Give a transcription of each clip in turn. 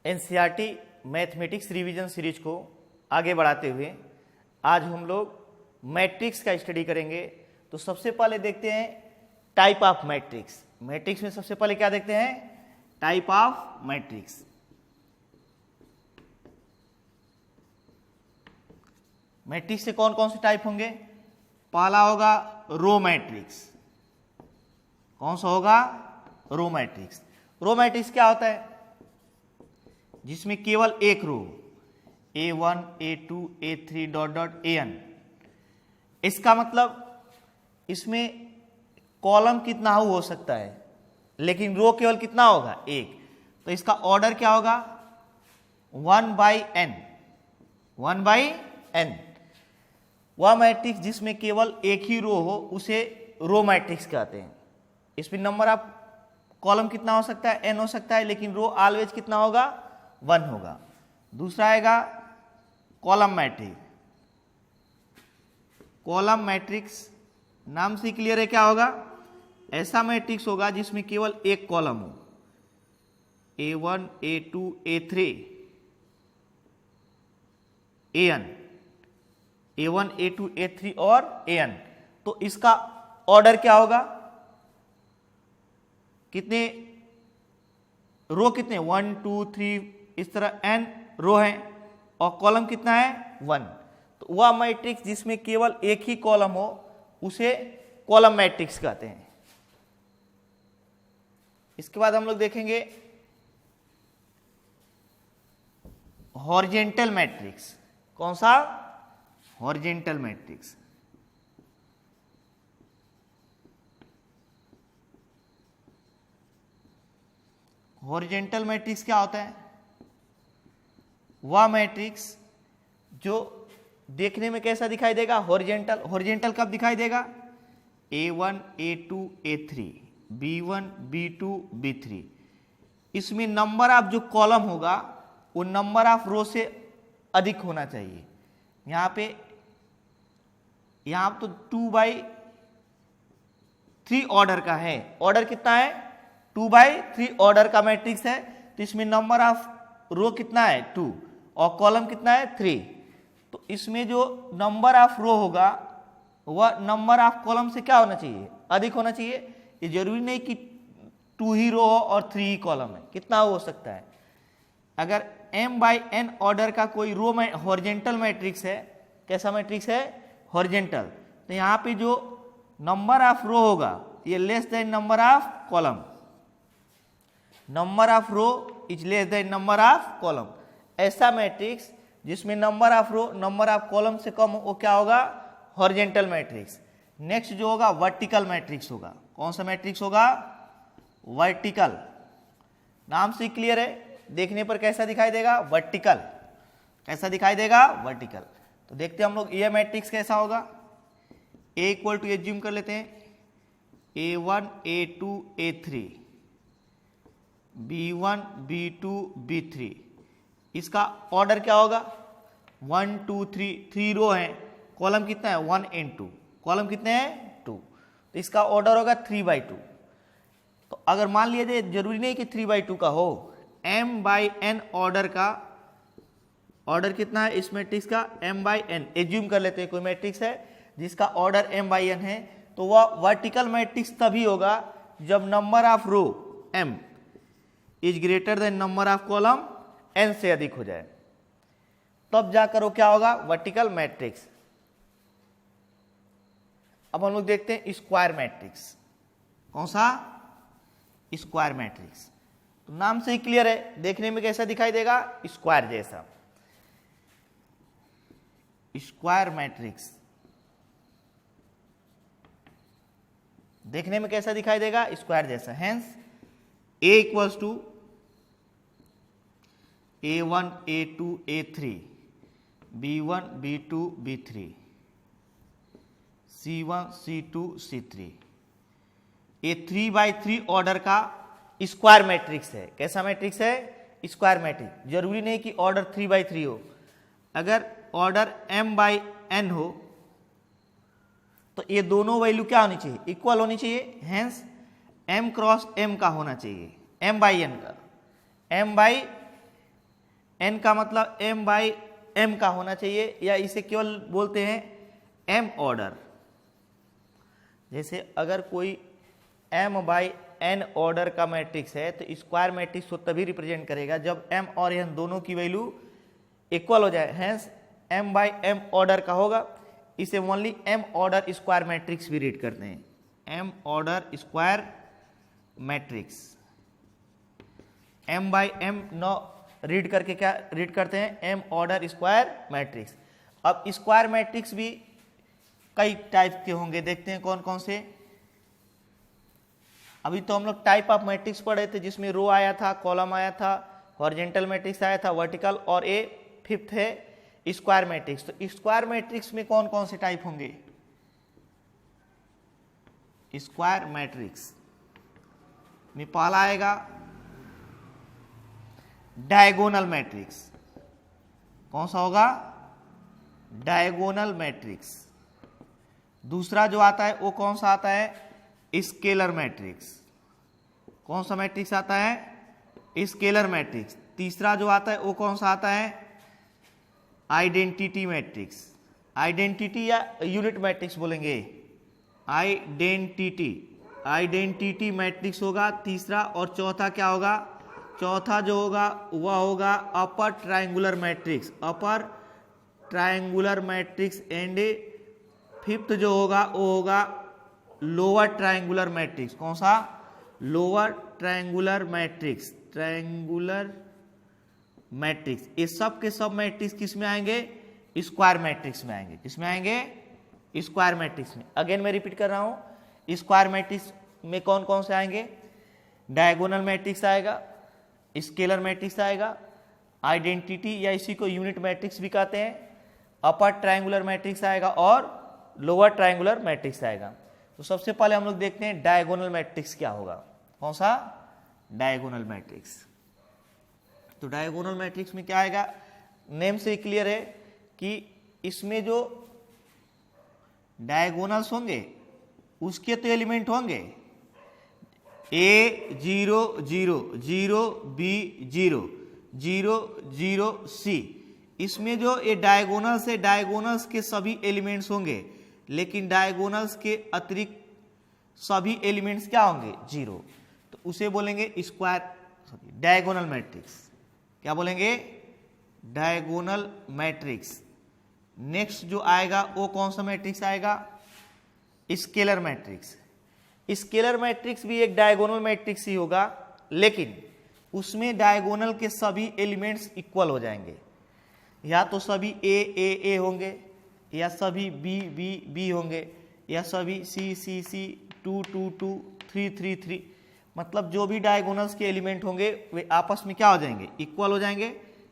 NCERT mathematics revision series को आगे बढ़ाते हुए आज हम लोग मैट्रिक्स का स्टडी करेंगे। तो सबसे पहले देखते हैं टाइप ऑफ मैट्रिक्स। मैट्रिक्स में सबसे पहले क्या देखते हैं? Type of matrix. मैट्रिक्स से कौन कौन से टाइप होंगे? पहला होगा रो मैट्रिक्स। कौन सा होगा? Row matrix. रो मैट्रिक्स क्या होता है? जिसमें केवल एक रो A1, A2, A3 dot dot AN। इसका मतलब इसमें कॉलम कितना हो सकता है, लेकिन रो केवल कितना होगा? एक। तो इसका ऑर्डर क्या होगा? 1/n। 1/n। वह मैट्रिक्स जिसमें केवल एक ही रो हो उसे रो मैट्रिक्स कहते हैं। इसमें नंबर ऑफ कॉलम कितना हो सकता है? n हो सकता है, लेकिन रो ऑलवेज कितना होगा? 1 होगा। दूसरा आएगा कॉलम मैट्रिक्स। कॉलम मैट्रिक्स नाम से क्लियर है क्या होगा? ऐसा मैट्रिक्स होगा जिसमें केवल एक कॉलम हो, A1, A2, A3, AN। A1, A2, A3 और AN। तो इसका ऑर्डर क्या होगा? कितने रो? कितने? 1, 2, 3 इस तरह n रो है और कॉलम कितना है? 1। तो वह मैट्रिक्स जिसमें केवल एक ही कॉलम हो उसे कॉलम मैट्रिक्स कहते हैं। इसके बाद हम लोग देखेंगे हॉरिजेंटल मैट्रिक्स। कौन सा? Horizontal matrix. हॉरिजेंटल मैट्रिक्स क्या होता है? वह मैट्रिक्स जो देखने में कैसा दिखाई देगा? हॉरिजेंटल। हॉरिजेंटल कब दिखाई देगा? A1, A2, A3, B1, B2, B3। इसमें नंबर ऑफ जो कॉलम होगा वो नंबर ऑफ रो से अधिक होना चाहिए। यहां तो 2/3 ऑर्डर का है। ऑर्डर कितना है? 2/3 ऑर्डर का मैट्रिक्स है। तो इसमें नंबर ऑफ रो कितना है? 2 और कॉलम कितना है? 3। तो इसमें जो नंबर ऑफ रो होगा वह नंबर ऑफ कॉलम से क्या होना चाहिए? अधिक होना चाहिए। ये जरूरी नहीं कि 2 ही रो हो और 3 ही कॉलम है, कितना हो सकता है। अगर m/n ऑर्डर का कोई रो में हॉरिजेंटल मैट्रिक्स है, कैसा मैट्रिक्स है? हॉरिजेंटल। तो यहाँ पे जो नंबर ऑफ रो होगा ये less than number of column. Number of row is less than number of column. ऐसा मैट्रिक्स जिसमें number of row number of column से कम हो वो क्या होगा? Horizontal matrix. नेक्स्ट जो होगा वर्टिकल मैट्रिक्स होगा। कौन सा मैट्रिक्स होगा? वर्टिकल। नाम से क्लियर है, देखने पर कैसा दिखाई देगा? वर्टिकल। कैसा दिखाई देगा? वर्टिकल। तो देखते हैं हम लोग ये मैट्रिक्स कैसा होगा। A इक्वल टू एज्यूम कर लेते हैं A1, A2, A3, B1, B2, B3। इसका ऑर्डर क्या होगा? 1, 2, 3 रो है। कॉलम कितना है? 1 and 2। कॉलम कितने हैं? 2। तो इसका ऑर्डर होगा 3/2। तो अगर मान लिया जाए, जरूरी नहीं कि 3/2 का हो, m/n ऑर्डर का ऑर्डर कितना है इस मैट्रिक्स का? m/n। एज्यूम कर लेते हैं कोई मैट्रिक्स है जिसका ऑर्डर m/n है, तो वह वर्टिकल मैट्रिक्स तभी होगा जब number of row m is greater than number of column n से अधिक हो जाए, तब जाकर वो क्या होगा? Vertical matrix. अब हम लोग देखते हैं स्क्वायर मैट्रिक्स। कौन सा? Square matrix. तो नाम से ही क्लियर है, देखने में कैसा दिखाई देगा? स्क्वायर जैसा। स्क्वायर मैट्रिक्स देखने में कैसा दिखाई देगा? स्क्वायर जैसा। Hence A equals to A1, A2, A3, B1, B2, B3, C1, C2, C3। ये 3/3 ऑर्डर का स्क्वायर मैट्रिक्स है। कैसा मैट्रिक्स है? Square matrix. जरूरी नहीं कि ऑर्डर 3/3 हो। अगर ऑर्डर m/n हो तो ये दोनों वैल्यू क्या होनी चाहिए? इक्वल होनी चाहिए। हेंस m क्रॉस m का होना चाहिए, m/n का। m/n n का मतलब m बाई m का होना चाहिए, या इसे केवल बोलते हैं m ऑर्डर। जैसे अगर कोई m बाई n ऑर्डर का मैट्रिक्स है तो स्क्वायर मैट्रिक्स को तभी रिप्रेजेंट करेगा जब m और n दोनों की वैल्यू इक्वल हो जाए, hence m by m order का होगा। इसे only m order square matrix भी रीड करते हैं, m order square matrix. m by m नो रीड करके क्या रीड करते हैं, m ऑर्डर स्क्वायर मैट्रिक्स। अब स्क्वायर मैट्रिक्स भी कई टाइप के होंगे, देखते हैं कौन कौन से। अभी तो हम लोग टाइप ऑफ मैट्रिक्स पढ़े थे जिसमें रो आया था, कॉलम आया था, हॉरिजेंटल मैट्रिक्स आया था, वर्टिकल, और ए फिफ्थ है स्क्वायर मैट्रिक्स। तो स्क्वायर मैट्रिक्स में कौन कौन से टाइप होंगे, स्क्वायर मैट्रिक्स में पहला आएगा डायगोनल मैट्रिक्स। कौन सा होगा, डायगोनल मैट्रिक्स। दूसरा जो आता है वो कौन सा आता है, स्केलर मैट्रिक्स। कौन सा मैट्रिक्स आता है, स्केलर मैट्रिक्स। तीसरा जो आता है वो कौन सा आता है, आइडेंटिटी मैट्रिक्स। आइडेंटिटी या यूनिट मैट्रिक्स बोलेंगे, आइडेंटिटी मैट्रिक्स होगा तीसरा। और चौथा क्या होगा, चौथा जो होगा वह होगा upper triangular matrix, upper triangular matrix. And fifth जो होगा वो होगा लोअर ट्रायंगुलर मैट्रिक्स। कौन सा, lower triangular matrix, triangular matrix. ये सब के सब मैट्रिक्स किस में आएंगे, स्क्वायर मैट्रिक्स में आएंगे। किस में आएंगे, स्क्वायर मैट्रिक्स में। अगेन मैं रिपीट कर रहा हूं, स्क्वायर मैट्रिक्स में कौन कौन से आएंगे, डायगोनल मैट्रिक्स आएगा, स्केलर मैट्रिक्स आएगा, आइडेंटिटी या इसी को यूनिट मैट्रिक्स भी कहते हैं, अपर ट्रायंगुलर मैट्रिक्स आएगा, और लोअर ट्रायंगुलर मैट्रिक्स आएगा। तो सबसे पहले हम लोग देखते हैं डायगोनल मैट्रिक्स क्या होगा। कौन सा, डायगोनल मैट्रिक्स। तो डायगोनल मैट्रिक्स में क्या आएगा, नेम से क्लियर है कि इसमें जो डायगोनल्स होंगे उसके तो एलिमेंट होंगे A 0 0 0 B 0 0 0 C। इसमें जो ये डायगोनल्स है, डायगोनल्स के सभी एलिमेंट्स होंगे, लेकिन डायगोनल्स के अतिरिक्त सभी एलिमेंट्स क्या होंगे, जीरो। तो उसे बोलेंगे स्क्वायर डायगोनल मैट्रिक्स। क्या बोलेंगे, डायगोनल मैट्रिक्स। नेक्स्ट जो आएगा वो कौन सा मैट्रिक्स आएगा, स्केलर मैट्रिक्स। स्केलर मैट्रिक्स भी एक डायगोनल मैट्रिक्स ही होगा, लेकिन उसमें डायगोनल के सभी एलिमेंट्स इक्वल हो जाएंगे। या तो सभी ए होंगे, या सभी बी होंगे, या सभी सी 2 2 2 3 3 3। मतलब जो भी डायगोनल्स के एलिमेंट होंगे वे आपस में क्या हो जाएंगे, इक्वल हो जाएंगे।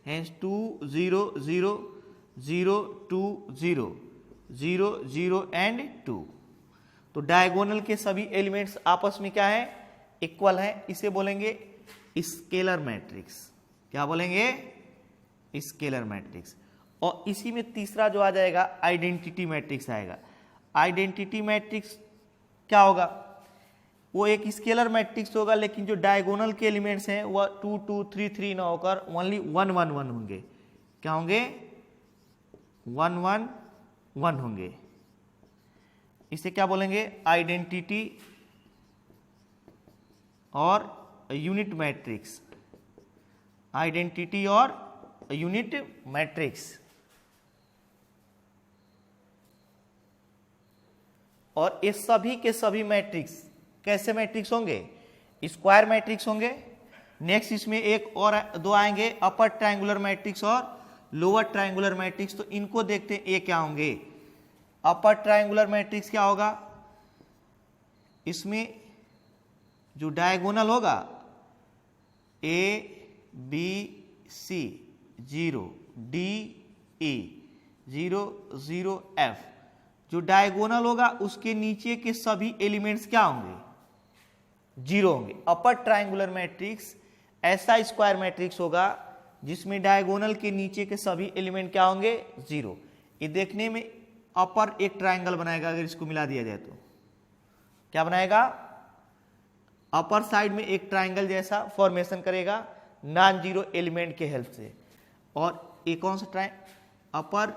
Hence 2 0 0 0 2 0 0 0 and 2। तो डायगोनल के सभी एलिमेंट्स आपस में क्या है, इक्वल है। इसे बोलेंगे स्केलर मैट्रिक्स। क्या बोलेंगे, स्केलर मैट्रिक्स। और इसी में तीसरा जो आ जाएगा आइडेंटिटी मैट्रिक्स आएगा। आइडेंटिटी मैट्रिक्स क्या होगा, वो एक स्केलर मैट्रिक्स होगा, लेकिन जो डायगोनल के एलिमेंट्स हैं वह 2 2 3 3 ना होकर ओनली 1 1 1 होंगे। क्या होंगे, 1 1 1 होंगे। इसे क्या बोलेंगे, आइडेंटिटी और यूनिट मैट्रिक्स। आइडेंटिटी और यूनिट मैट्रिक्स। और ये सभी के सभी मैट्रिक्स कैसे मैट्रिक्स होंगे, स्क्वायर मैट्रिक्स होंगे। नेक्स्ट इसमें एक और दो आएंगे, अपर ट्रायंगुलर मैट्रिक्स और लोअर ट्रायंगुलर मैट्रिक्स। तो इनको देखते हैं ये क्या होंगे। अपर ट्रायंगुलर मैट्रिक्स क्या होगा, इसमें जो डायगोनल होगा A B C 0 D E 0 0 F, जो डायगोनल होगा उसके नीचे के सभी एलिमेंट्स क्या होंगे, जीरो होंगे। अपर ट्रायंगुलर मैट्रिक्स ऐसा स्क्वायर मैट्रिक्स होगा जिसमें डायगोनल के नीचे के सभी एलिमेंट क्या होंगे, जीरो। ये देखने में अपर एक ट्रायंगल बनाएगा, अगर इसको मिला दिया जाए तो क्या बनाएगा, अपर साइड में एक ट्रायंगल जैसा फॉर्मेशन करेगा नॉन जीरो एलिमेंट के हेल्प से। और एक कौन सा upper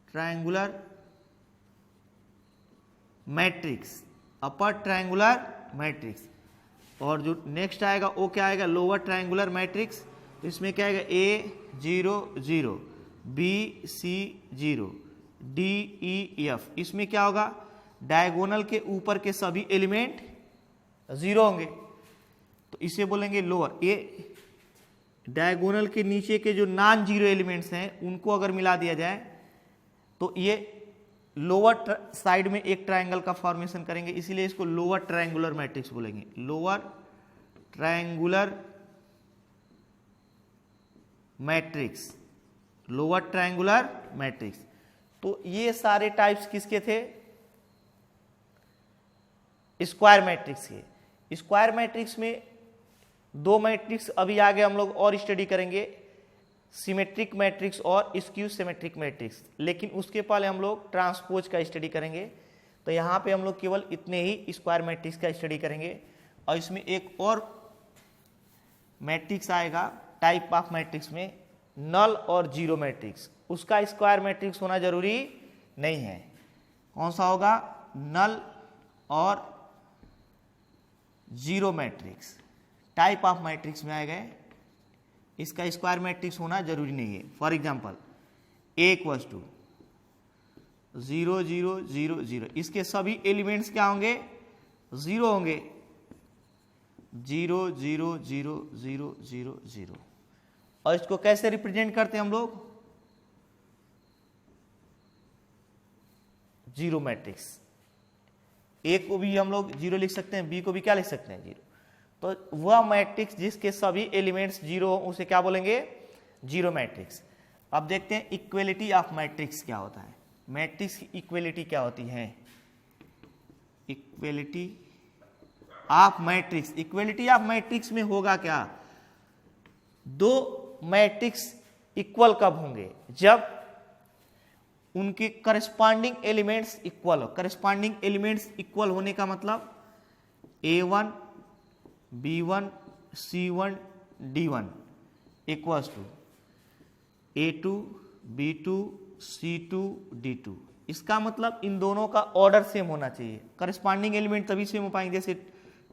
triangular matrix, upper triangular matrix. और जो नेक्स्ट आएगा वो क्या आएगा, लोअर ट्रायंगुलर मैट्रिक्स। इसमें क्या आएगा, A0 0, BC 0, DE F। इसमें क्या होगा, डायगोनल के ऊपर के सभी एलिमेंट 0 होंगे, तो इसे बोलेंगे लोअर। ये डायगोनल के नीचे के जो नॉन जीरो एलिमेंट्स हैं उनको अगर मिला दिया जाए तो ये लोअर साइड में एक ट्रायंगल का फॉर्मेशन करेंगे, इसीलिए इसको लोअर ट्रायंगुलर मैट्रिक्स बोलेंगे, lower triangular matrix, lower triangular matrix. तो ये सारे टाइप्स किसके थे, स्क्वायर मैट्रिक्स के। स्क्वायर मैट्रिक्स में दो मैट्रिक्स अभी आगे हम लोग और स्टडी करेंगे, सिमेट्रिक मैट्रिक्स और स्क्यू सिमेट्रिक मैट्रिक्स, लेकिन उसके पहले हम लोग ट्रांसपोज का स्टडी करेंगे। तो यहाँ पे हम लोग केवल इतने ही स्क्वायर मैट्रिक्स का स्टडी करेंगे। और इसमें एक और मैट्रिक्स आएगा टाइप ऑफ मैट्रिक्स में, नल और जीरो मैट्रिक्स। उसका स्क्वायर मैट्रिक्स होना जरूरी नहीं है। कौन सा होगा, नल और zero matrix type of matrix में आएगा, इसका स्क्वायर मैट्रिक्स होना जरूरी नहीं है। फॉर एग्जांपल A = 0 0 0 0, इसके सभी एलिमेंट्स क्या होंगे, 0 होंगे, 0 0 0 0 0 0। और इसको कैसे रिप्रेजेंट करते हैं हम लोग, जीरो मैट्रिक्स। A को भी हम लोग 0 लिख सकते हैं, B को भी क्या लिख सकते हैं, 0। तो वह मैट्रिक्स जिसके सभी एलिमेंट्स 0 हो उसे क्या बोलेंगे, जीरो मैट्रिक्स। अब देखते हैं इक्वलिटी ऑफ मैट्रिक्स क्या होता है। मैट्रिक्स की इक्वलिटी क्या होती है, equality of matrix. Equality of matrix में होगा क्या, दो मैट्रिक्स इक्वल कब होंगे, जब उनके करस्पॉन्डिंग एलिमेंट्स इक्वल हो। करस्पॉन्डिंग एलिमेंट्स इक्वल होने का मतलब A1 B1 C1 D1 equals to A2 B2 C2 D2। इसका मतलब इन दोनों का ऑर्डर सेम होना चाहिए। करस्पॉन्डिंग एलिमेंट तभी सेम हो पाएंगे, जैसे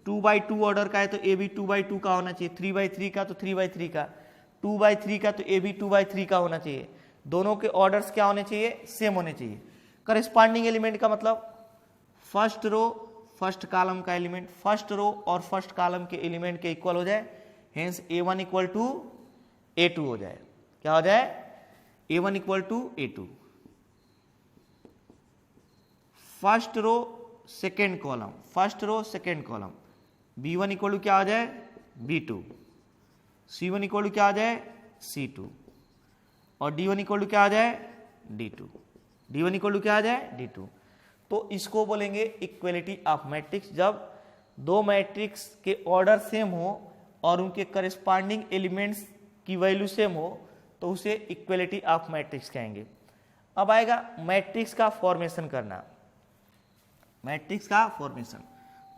2/2 ऑर्डर का है तो A भी 2/2 का होना चाहिए, 3/3 का तो 3/3 का, 2/3 का तो A भी 2/3 का होना चाहिए। दोनों के ऑर्डर्स क्या होने चाहिए, सेम होने चाहिए। करस्पॉन्डिंग एलिमेंट का मतलब फर्स्ट रो फर्स्ट कॉलम का एलिमेंट फर्स्ट रो और फर्स्ट कॉलम के एलिमेंट के इक्वल हो जाए, हेंस A1 = A2 हो जाए। क्या हो जाए, A1 = A2। First row second column, first row second column, B1 = क्या हो जाए, B2, C1 = क्या हो जाए, C2, और D1 = क्या आ जाए, D2, D1 = क्या आ जाए, D2। तो इसको बोलेंगे इक्वलिटी ऑफ मैट्रिक्स। जब दो मैट्रिक्स के ऑर्डर सेम हो और उनके करस्पॉन्डिंग एलिमेंट्स की वैल्यू सेम हो तो उसे इक्वलिटी ऑफ मैट्रिक्स कहेंगे। अब आएगा मैट्रिक्स का फॉर्मेशन करना। मैट्रिक्स का फॉर्मेशन,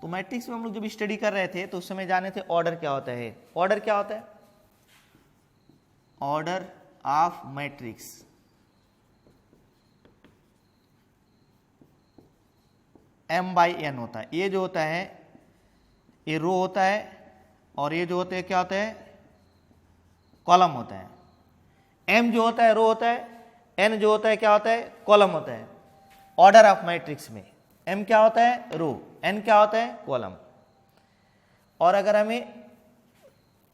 तो मैट्रिक्स में हम लोग जब स्टडी कर रहे थे तो उस समय जाने थे ऑर्डर क्या होता है। ऑर्डर क्या होता है, ऑर्डर ऑफ मैट्रिक्स M/n होता है। ये जो होता है ये रो होता है और ये जो होते हैं क्या होता है, कॉलम होता है। M जो होता है रो होता है, N जो होता है क्या होता है, कॉलम होता है। ऑर्डर ऑफ मैट्रिक्स में M क्या होता है, रो, N क्या होता है, कॉलम। और अगर हमें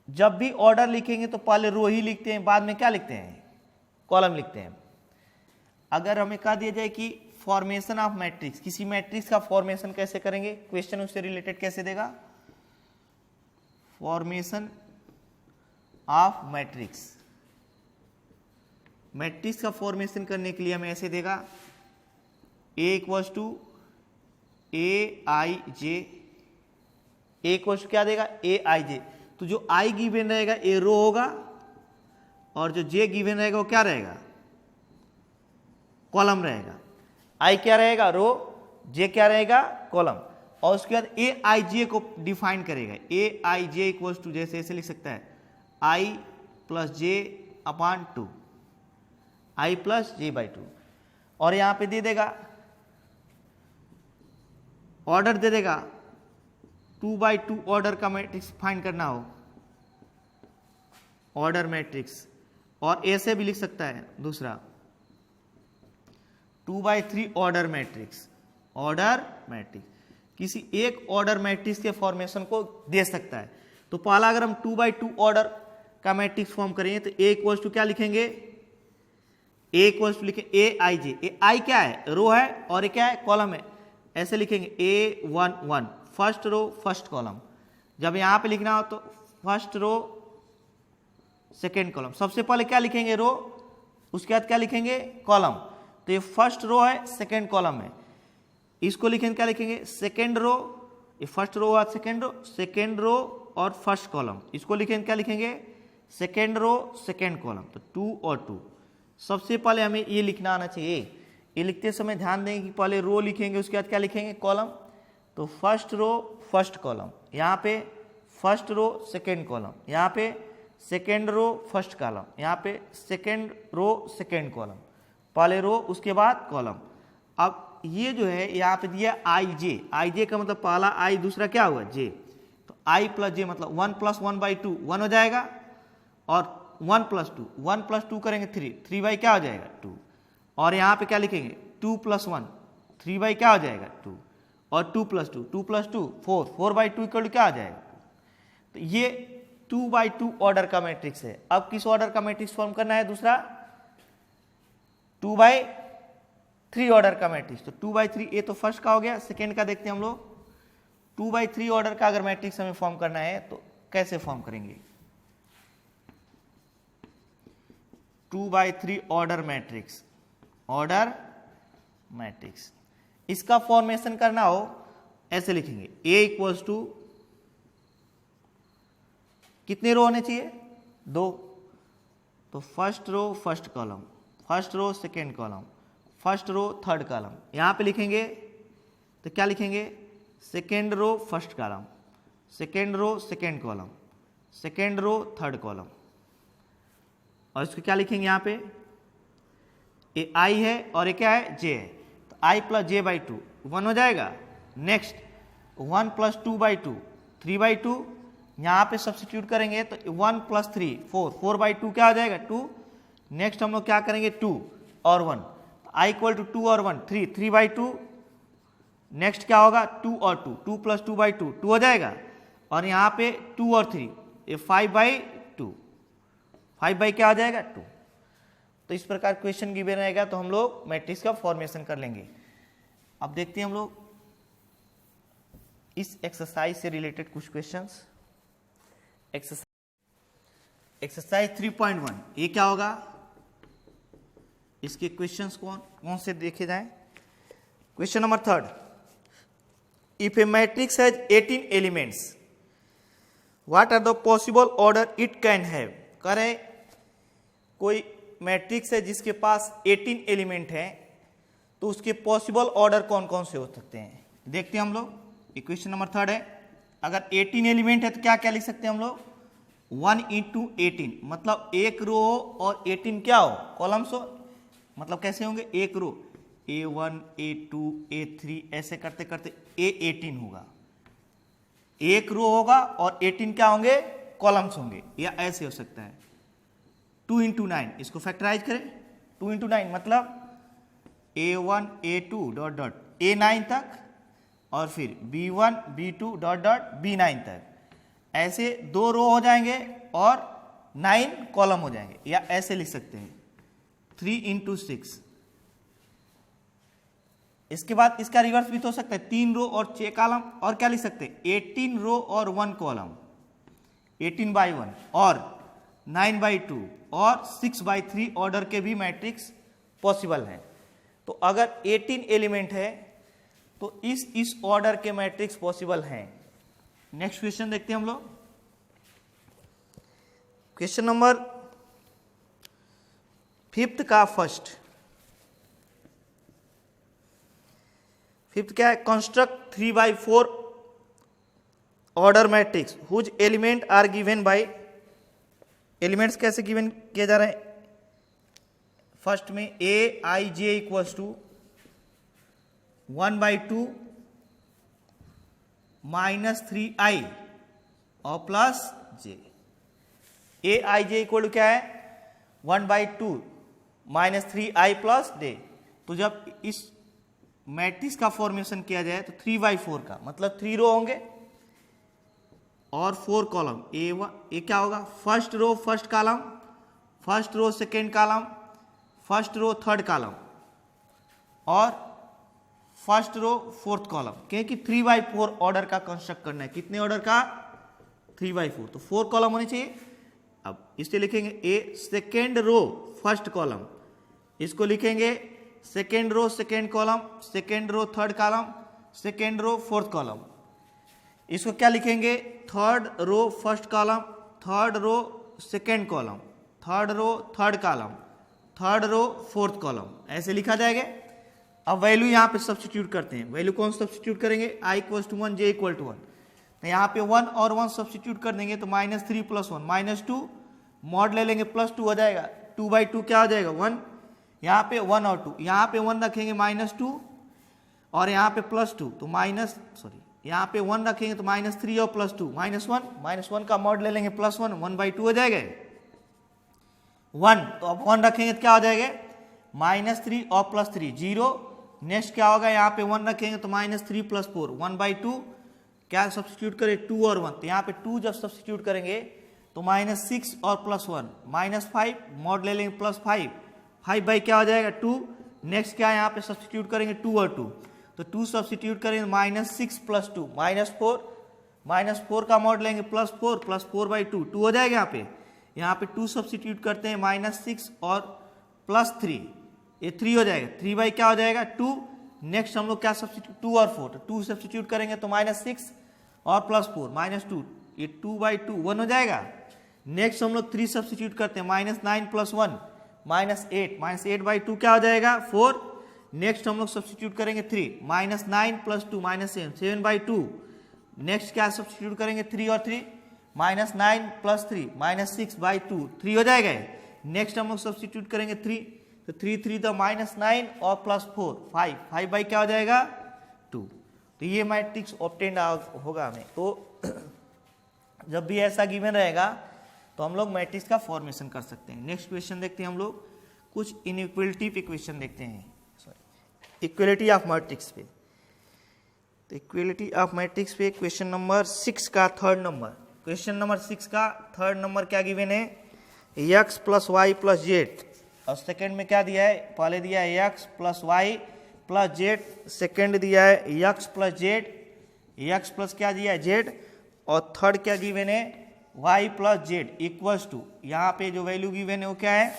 जब भी ऑर्डर लिखेंगे तो पहले रो ही लिखते हैं, बाद में क्या लिखते हैं, कॉलम लिखते हैं। अगर हमें कहा दिया जाए कि फॉर्मेशन ऑफ मैट्रिक्स, किसी मैट्रिक्स का फॉर्मेशन कैसे करेंगे, क्वेश्चन उससे रिलेटेड कैसे देगा, फॉर्मेशन ऑफ मैट्रिक्स। मैट्रिक्स का फॉर्मेशन करने के लिए हमें ऐसे देगा, A = AIJ, A = क्या देगा, AIJ। तो जो I गिवन रहेगा A रो होगा और जो J गिवन रहेगा वो क्या रहेगा, कॉलम रहेगा। I क्या रहेगा, रो, J क्या रहेगा, कॉलम। और उसके बाद AIJ को डिफाइन करेगा। AIJ = जैसे ऐसे लिख सकता है, I plus J upon 2, i plus J by 2। और यहां पे दे देगा ऑर्डर, दे देगा 2/2 ऑर्डर का मैट्रिक्स फाइंड करना हो, ऑर्डर मैट्रिक्स। और ऐसे भी लिख सकता है दूसरा 2/3 ऑर्डर मैट्रिक्स, ऑर्डर मैट्रिक्स किसी एक ऑर्डर मैट्रिक्स के फॉर्मेशन को दे सकता है। तो पहला अगर हम 2/2 ऑर्डर का मैट्रिक्स फॉर्म करेंगे तो ए इक्वल्स टू क्या लिखेंगे, ए इक्वल्स टू लिखें ए आई जे, ए आई क्या है, रो है, और ये क्या है, कॉलम है। ऐसे लिखेंगे A11 first row first column. जब यहां पे लिखना हो तो फर्स्ट रो सेकेंड कॉलम। सबसे पहले क्या लिखेंगे, रो, उसके बाद क्या लिखेंगे, कॉलम। तो ये फर्स्ट रो है, सेकेंड कॉलम है, इसको लिखेंगे क्या लिखेंगे, सेकेंड रो, ये फर्स्ट रो और सेकेंड रो और फर्स्ट कॉलम, इसको लिखेंगे क्या लिखेंगे, सेकेंड रो सेकेंड कॉलम। तो 2 और 2। सबसे पहले हमें ये लिखना आना चाहिए। ये लिखते समय ध्यान देंगे कि पहले रो लिखेंगे, उसके बाद क्या लिखेंगे, कॉलम। तो फर्स्ट रो फर्स्ट कॉलम, यहाँ पे फर्स्ट रो सेकेंड कॉलम, यहाँ पे सेकेंड रो फर्स्ट कॉलम, यहाँ पे सेकेंड रो सेकेंड कॉलम, पहले रो उसके बाद कॉलम। अब ये जो है यहाँ पे दिया आई जे का मतलब पहला आई, दूसरा क्या हुआ, जे। तो आई प्लस जे मतलब 1 + 1/2 1 हो जाएगा, और 1 + 2 1 + 2 करेंगे 3 बाई क्या हो जाएगा 2। और यहाँ पे क्या लिखेंगे 2 + 1 3 बाई क्या हो जाएगा 2, और 2 + 2 4/2 इक्वल क्या आ जाएगा। तो ये 2/2 ऑर्डर का मैट्रिक्स है। अब किस ऑर्डर का मैट्रिक्स फॉर्म करना है, दूसरा 2/3 ऑर्डर का मैट्रिक्स। तो 2/3 ये तो फर्स्ट का हो गया, सेकेंड का देखते हैं हम लोग। 2/3 ऑर्डर का अगर मैट्रिक्स हमें फॉर्म करना है तो कैसे फॉर्म करेंगे, 2/3 ऑर्डर मैट्रिक्स, ऑर्डर मैट्रिक्स। इसका फॉर्मेशन करना हो ऐसे लिखेंगे, A इक्वल्स टू कितने रो होने चाहिए, 2। तो first row first column, first row second column, first row third column. यहां पे लिखेंगे तो क्या लिखेंगे, second row first column, second row second column, second row third column. और इसको क्या लिखेंगे, यहाँ पे ए आई है और ये क्या है, जे है। तो आई प्लस जे बाई 2 1 हो जाएगा। नेक्स्ट 1 + 2/2 3/2, यहाँ पे सब्स्टिट्यूट करेंगे तो 1 + 3 4/2 क्या हो जाएगा 2। नेक्स्ट हम लोग क्या करेंगे 2 और 1, आई इक्वल टू 2 और 1 3/2। नेक्स्ट क्या होगा 2 और 2 2 + 2/2 2 हो जाएगा। और यहाँ पे 2 और 3 ये 5/2 5 बाई क्या आ जाएगा 2। तो इस प्रकार क्वेश्चन गिवन रहेगा तो हम लोग मैट्रिक्स का फॉर्मेशन कर लेंगे। अब देखते हैं हम लोग इस एक्सरसाइज से रिलेटेड कुछ क्वेश्चंस। एक्सरसाइज 3.1 ये क्या होगा, इसके क्वेश्चंस कौन से देखे जाएं। Question number 3, if a matrix has 18 elements what are the possible order it can have. कह रहे कोई मैट्रिक्स है जिसके पास 18 एलिमेंट हैं तो उसके पॉसिबल ऑर्डर कौन कौन से हो सकते हैं, देखते हैं हम लोग। इक्वेशन नंबर 3 है, अगर 18 एलिमेंट है तो क्या क्या लिख सकते हैं हम लोग, 1 × 18 मतलब एक रो हो और 18 क्या हो, कॉलम्स हो। मतलब कैसे होंगे, एक रो A1 A2 A3 ऐसे करते करते A18 होगा, एक रो होगा और 18 क्या होंगे, कॉलम्स होंगे। या ऐसे हो सकता है 2 × 9, इसको फैक्टराइज करें 2 × 9 मतलब A1 A2 ... A9 तक और फिर B1 B2 ... B9 तक। ऐसे 2 रो हो जाएंगे और 9 कॉलम हो जाएंगे। या ऐसे लिख सकते हैं 3 × 6। इसके बाद इसका रिवर्स भी तो हो सकता है 3 रो और 6 कॉलम। और क्या लिख सकते हैं 18 रो और 1 कॉलम, 18/1 और 9/2 और 6/3 ऑर्डर के भी मैट्रिक्स पॉसिबल हैं। तो अगर 18 एलिमेंट है तो इस ऑर्डर के मैट्रिक्स पॉसिबल हैं। नेक्स्ट क्वेश्चन देखते हैं हम लोग। क्वेश्चन नंबर 5 का फर्स्ट क्या है, construct 3/4 order matrix whose element are given by elements कैसे गिवन किया जा रहा है? फर्स्ट में ए i J equals to 1/2 -3i और plus j. A i j equal to क्या है? 1/2 -3i प्लस जे। तो जब इस मैट्रिक्स का फॉर्मेशन किया जाए तो 3/4 का मतलब 3 रो होंगे और 4 कॉलम। ए क्या होगा? First row first column, first row second column, first row third column और फर्स्ट रो फोर्थ कॉलम, क्योंकि 3/4 ऑर्डर का कंस्ट्रक्ट करना है। कितने ऑर्डर का? 3/4। तो 4 कॉलम होने चाहिए। अब इसलिए लिखेंगे a second row first column, इसको लिखेंगे second row second column, second row third column, second row fourth column. इसको क्या लिखेंगे? Third row first column, third row second column, third row third column, third row fourth column, ऐसे लिखा जाएगा। अब value यहाँ पे सब्स्टिट्यूट करते हैं। वैल्यू कौन सब्स्टिट्यूट करेंगे? i = 1 j = 1। तो यहाँ पे 1 और 1 सब्स्टिट्यूट कर देंगे तो -3 + 1 -2, मॉड ले लेंगे +2 हो जाएगा। 2/2 क्या हो जाएगा? 1। यहाँ पे 1 और 2, यहाँ पे 1 रखेंगे -2 और यहाँ पे +2 तो यहाँ पे 1 रखेंगे तो -3 और +2 -1 का मॉड ले लेंगे +1 1/2 हो जाएगा 1। तो अब 1 रखेंगे तो क्या हो जाएगा? -3 और +3 0। नेक्स्ट क्या होगा? यहाँ पे 1 रखेंगे तो -3 + 4 1/2। क्या सब्स्टिट्यूट करें? 2 और 1। तो यहाँ पे 2 जब सब्स्टिट्यूट करेंगे तो -6 और +1 -5, मॉड ले लेंगे +5 5 क्या हो जाएगा? 2। नेक्स्ट क्या यहाँ पे सब्स्टिट्यूट करेंगे? 2 और 2। तो 2 सब्स्टिट्यूट करेंगे -6 + 2 -4 -4 का मॉड लेंगे +4 +4/2 2 हो जाएगा। यहाँ पे 2 सब्स्टिट्यूट करते हैं -6 और +3 ये 3 हो जाएगा। 3 क्या हो जाएगा? 2। नेक्स्ट हम लोग क्या सब्स्टिट्यूट? 2 और 4 तो 2 सब्स्टिट्यूट करेंगे तो -6 और +4 -2 ये 2/2 1 हो जाएगा। नेक्स्ट हम लोग 3 सब्स्टिट्यूट करते हैं -9 + 1 -8 -8/2 क्या हो जाएगा? 4। नेक्स्ट हम लोग सब्स्टिट्यूट करेंगे 3 -9 + 2 -7 7/2। नेक्स्ट क्या सब्स्टिट्यूट करेंगे? 3 और 3 -9 + 3 -6/2 3 हो जाएगा। नेक्स्ट हम लोग सब्स्टिट्यूट करेंगे 3 तो 3 तो -9 और +4 5 क्या हो जाएगा? 2। तो ये मैट्रिक्स ऑब्टेन्ड होगा हमें। तो जब भी ऐसा गिवन रहेगा तो हम लोग मैट्रिक्स का फॉर्मेशन कर सकते हैं। नेक्स्ट क्वेश्चन देखते हैं हम लोग कुछ इनइक्वलिटी पे क्वेश्चन देखते हैं। इक्वलिटी ऑफ मैट्रिक्स पे, तो इक्वलिटी ऑफ मैट्रिक्स पे क्वेश्चन नंबर 6 का थर्ड नंबर। क्वेश्चन नंबर 6 का थर्ड नंबर क्या गिवन है? x + y + z और सेकंड में क्या दिया है? पहले दिया है x + y + z, सेकंड दिया है x + z, x प्लस क्या दिया है? z और थर्ड क्या गिवन है? y + z इक्वल्स टू, यहाँ पे जो वैल्यू गिवन है वो क्या है?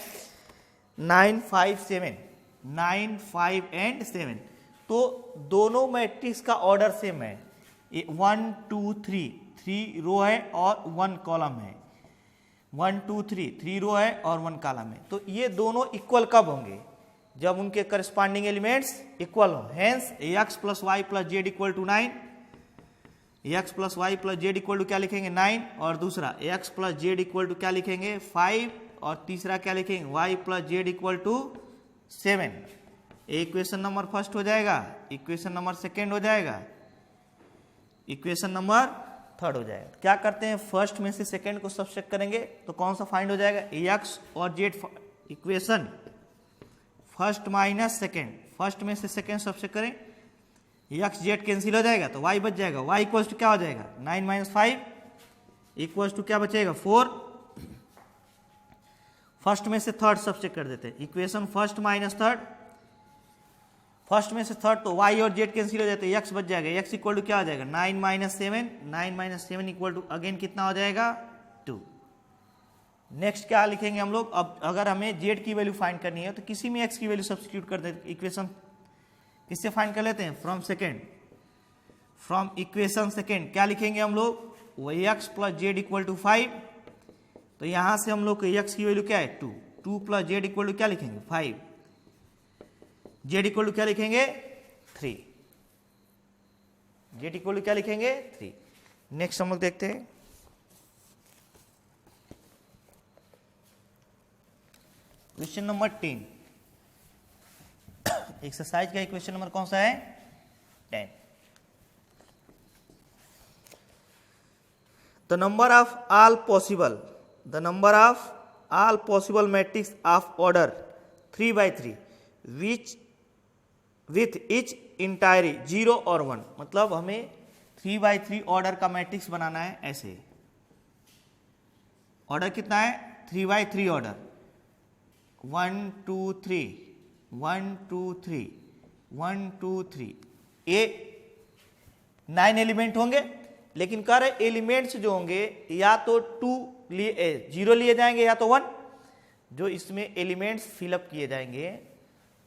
9 5 7 9 5 एंड 7। तो दोनों मैट्रिक्स का ऑर्डर सेम है। 1 2 3 रो है और 1 कॉलम है। 1 2 3 रो है और 1 कॉलम है। तो ये दोनों इक्वल कब होंगे? जब उनके करस्पॉन्डिंग एलिमेंट्स इक्वल हो। Hence x + y + z = 9। x + y + z = क्या लिखेंगे? 9। और दूसरा x + z = क्या लिखेंगे? 5। और तीसरा क्या लिखेंगे? y + z = 7। Equation number first हो जाएगा, इक्वेशन नंबर सेकेंड हो जाएगा, इक्वेशन नंबर थर्ड हो जाएगा। तो क्या करते हैं? फर्स्ट में से सेकेंड को सब्ट्रैक्ट करेंगे तो कौन सा फाइंड हो जाएगा? x और z। Equation first minus second, first में से सेकेंड सब्ट्रैक्ट करें, x z कैंसिल हो जाएगा तो y बच जाएगा। y इक्वल्स टू क्या हो जाएगा? 9 - 5 इक्वल्स टू क्या बचेगा? 4। फर्स्ट में से थर्ड सब्ट्रैक्ट कर देते हैं। Equation first minus third, first में से थर्ड तो y और z कैंसिल हो जाते हैं, x बच जाएगा। x इक्वल टू क्या हो जाएगा? 9 - 7 9 - 7 इक्वल टू अगेन कितना हो जाएगा? 2। नेक्स्ट क्या लिखेंगे हम लोग? अब अगर हमें z की वैल्यू फाइंड करनी है तो किसी में x की वैल्यू सब्स्टिट्यूट कर देते। इक्वेशन किससे फाइंड कर लेते हैं? From second, from equation second क्या लिखेंगे हम लोग? वही x + z = 5। तो यहां से हम लोग को x की वैल्यू क्या है? 2 2 + z = क्या लिखेंगे? 5। z = क्या लिखेंगे? 3। z = क्या लिखेंगे? 3। नेक्स्ट हम लोग देखते हैं क्वेश्चन नंबर 10, एक्सरसाइज का क्वेश्चन नंबर कौन सा है? 10। The number of all possible matrices of order 3/3 which with each entry 0 और 1, मतलब हमें 3/3 ऑर्डर का मैट्रिक्स बनाना है। ऐसे ऑर्डर कितना है? 3/3 ऑर्डर, 1 2 3 1 2 3 1 2 3, ये 9 एलिमेंट होंगे, लेकिन कर एलिमेंट्स जो होंगे या तो 0 लिए जाएंगे या तो 1। जो इसमें एलिमेंट्स फिलअप किए जाएंगे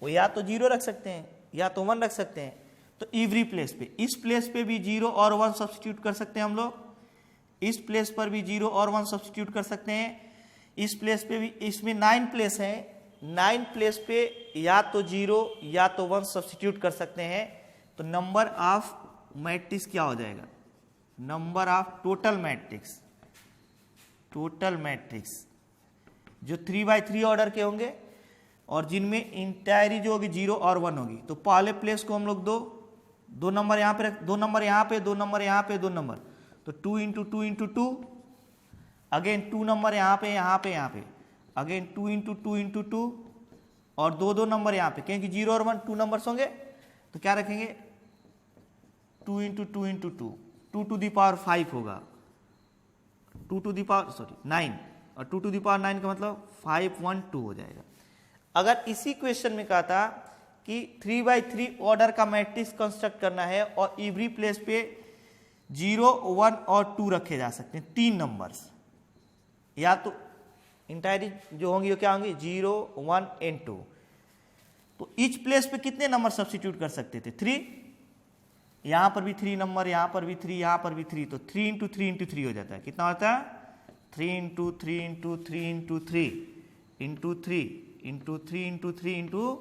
वो या तो 0 रख सकते हैं या तो 1 रख सकते हैं। तो एवरी प्लेस पे, इस प्लेस पे भी 0 और 1 सब्स्टिट्यूट कर सकते हैं हम लोग, इस प्लेस पर भी 0 और 1 सब्स्टिट्यूट कर सकते हैं, इस प्लेस पे भी। इसमें 9 प्लेस हैं, 9 प्लेस पे या तो 0 या तो 1 सब्स्टिट्यूट कर सकते हैं। तो नंबर ऑफ मैट्रिक्स क्या हो जाएगा? नंबर ऑफ टोटल मैट्रिक्स जो 3/3 ऑर्डर के होंगे और जिनमें इंटायरी जो होगी 0 और 1 होगी। तो पहले प्लेस को हम लोग दो नंबर यहाँ पे रख, 2 नंबर यहाँ पे, 2 नंबर यहाँ पे, 2 नंबर, तो 2 × 2 × 2, अगेन 2 नंबर यहाँ पे, अगेन 2 × 2 × 2, और 2 नंबर यहाँ पे, क्योंकि 0 और 1 2 नंबर्स होंगे। तो क्या रखेंगे? 2 × 2 × 2, 2 to the power 5 होगा, 9, और 2 to the power 9 का मतलब 512 हो जाएगा। अगर इसी क्वेश्चन में कहा था कि 3/3 ऑर्डर का मैट्रिक्स कंस्ट्रक्ट करना है और एवरी प्लेस पे 0 1 और 2 रखे जा सकते हैं, 3 नंबर्स, या तो इंटायरी जो होंगी वो क्या होंगी? 0 1 and 2। तो ईच प्लेस पे कितने नंबर सब्स्टिट्यूट कर सकते थे? 3। यहां पर भी 3 नंबर, यहां पर भी 3, यहां पर भी 3, तो 3 × 3 × 3 हो जाता है। कितना होता है? 3 × 3 × 3 × 3 × 3 × 3 × 3 ×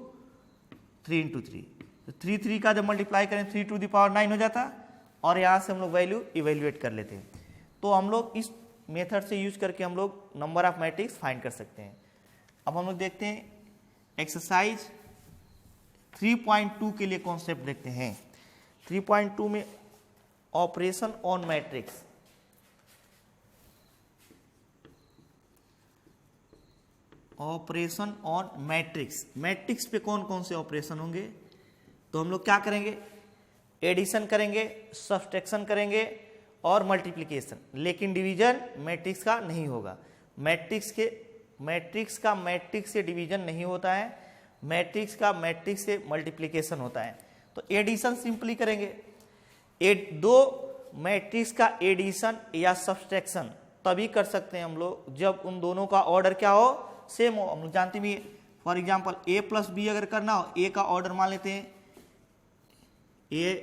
3 × 3। तो 3 का जब मल्टीप्लाई करें 3 to the power 9 हो जाता, और यहाँ से हम लोग वैल्यू इवेल्युएट कर लेते हैं। तो हम लोग इस मेथड से यूज करके हम लोग नंबर ऑफ मैट्रिक्स फाइंड कर सकते हैं। अब हम लोग देखते हैं एक्सरसाइज 3.2 के लिए कॉन्सेप्ट देखते हैं। 3.2 में operation on matrix, operation on matrix पे कौन कौन से ऑपरेशन होंगे? तो हम लोग क्या करेंगे? एडिशन करेंगे, सब्सट्रैक्शन करेंगे और मल्टीप्लिकेशन, लेकिन डिवीजन मैट्रिक्स का नहीं होगा। मैट्रिक्स का मैट्रिक्स से डिवीजन नहीं होता है, मैट्रिक्स का मैट्रिक्स से मल्टीप्लिकेशन होता है। तो एडिशन सिंपली करेंगे, दो मैट्रिक्स का एडिशन या सब्सट्रैक्शन तभी कर सकते हैं हम लोग जब उन दोनों का ऑर्डर क्या हो? सेम हो। हम लोग जानते भी, फॉर एग्जांपल A + B अगर करना हो, A का ऑर्डर मान लेते हैं A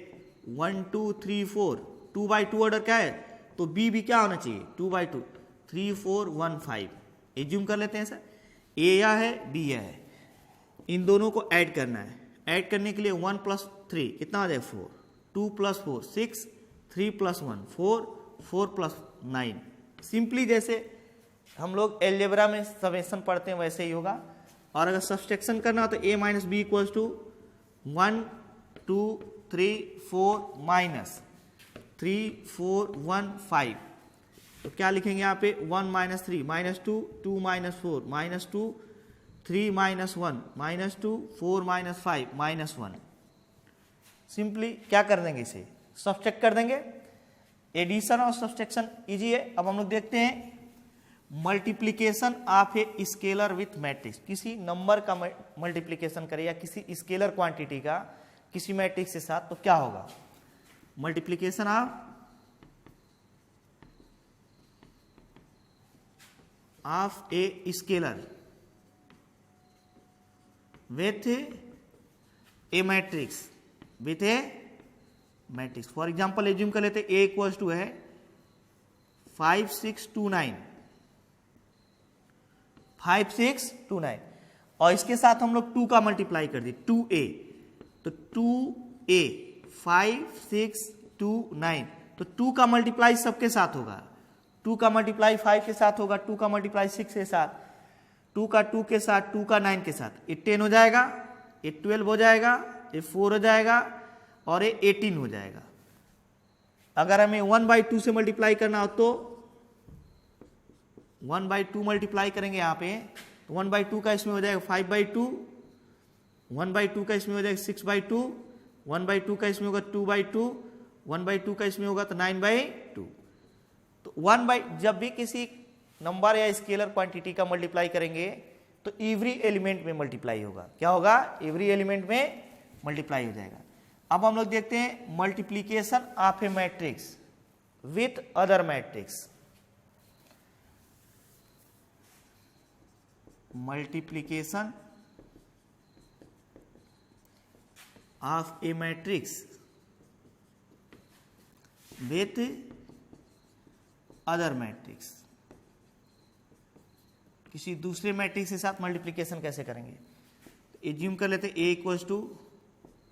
1 2 3 4, 2/2 ऑर्डर क्या है, तो B भी क्या होना चाहिए? 2/2, 3 4 1 5। एज्यूम कर लेते हैं सर, A या है B या है, इन दोनों को ऐड करना है। ऐड करने के लिए 1 + 3 कितना हो जाएगा? 4, 2 + 4 6, 3 + 1 4, 4 + 9। सिंपली जैसे हम लोग एलजेब्रा में समेशन पढ़ते हैं वैसे ही होगा। और अगर सब्सट्रैक्शन करना हो तो A - B = 1 2 3 4 -3 4 1 5। तो क्या लिखेंगे यहाँ पे? 1 - 3 -2 2 - 4 -2 3 - 1 -2 4 - 5 -1। सिंपली क्या कर देंगे? इसे सब्सट्रैक्ट कर देंगे। एडिशन और सब्सट्रैक्शन इजी है। अब हम लोग देखते हैं multiplication of a scalar with matrix. किसी नंबर का मल्टीप्लिकेशन करें या किसी स्केलर क्वांटिटी का किसी मैट्रिक्स के साथ, तो क्या होगा? Multiplication of a scalar with A matrix, for example assume कर लेते A = है 5 6 2 9, 5 6 2 9, और इसके साथ हम लोग 2 का मल्टीप्लाई कर दिए 2A, तो 2A 5 6 2 9, तो 2 का मल्टीप्लाई सबके साथ होगा, 2 का मल्टीप्लाई 5 के साथ होगा, 2 का मल्टीप्लाई 6 के साथ, 2 का 2 के साथ, 2 का 9 के साथ, ये 10 हो जाएगा, ये 12 हो जाएगा, ये 4 हो जाएगा और ये 18 हो जाएगा। अगर हमें 1/2 से मल्टीप्लाई करना हो तो 1/2 मल्टीप्लाई करेंगे यहाँ पे, तो 1/2 का इसमें हो जाएगा 5/2, 1/2 का इसमें हो जाएगा 6/2, 1/2 का इसमें होगा 2/2, 1/2 का इसमें होगा तो 9/2। तो जब भी किसी नंबर या स्केलर क्वांटिटी का मल्टीप्लाई करेंगे तो एवरी एलिमेंट में मल्टीप्लाई होगा। क्या होगा? एवरी एलिमेंट में मल्टीप्लाई हो जाएगा। अब हम लोग देखते हैं multiplication of A matrix with other matrix. Multiplication of A matrix with other matrix. किसी दूसरे मैट्रिक्स के साथ मल्टीप्लीकेशन कैसे करेंगे? एज्यूम कर लेते a equals to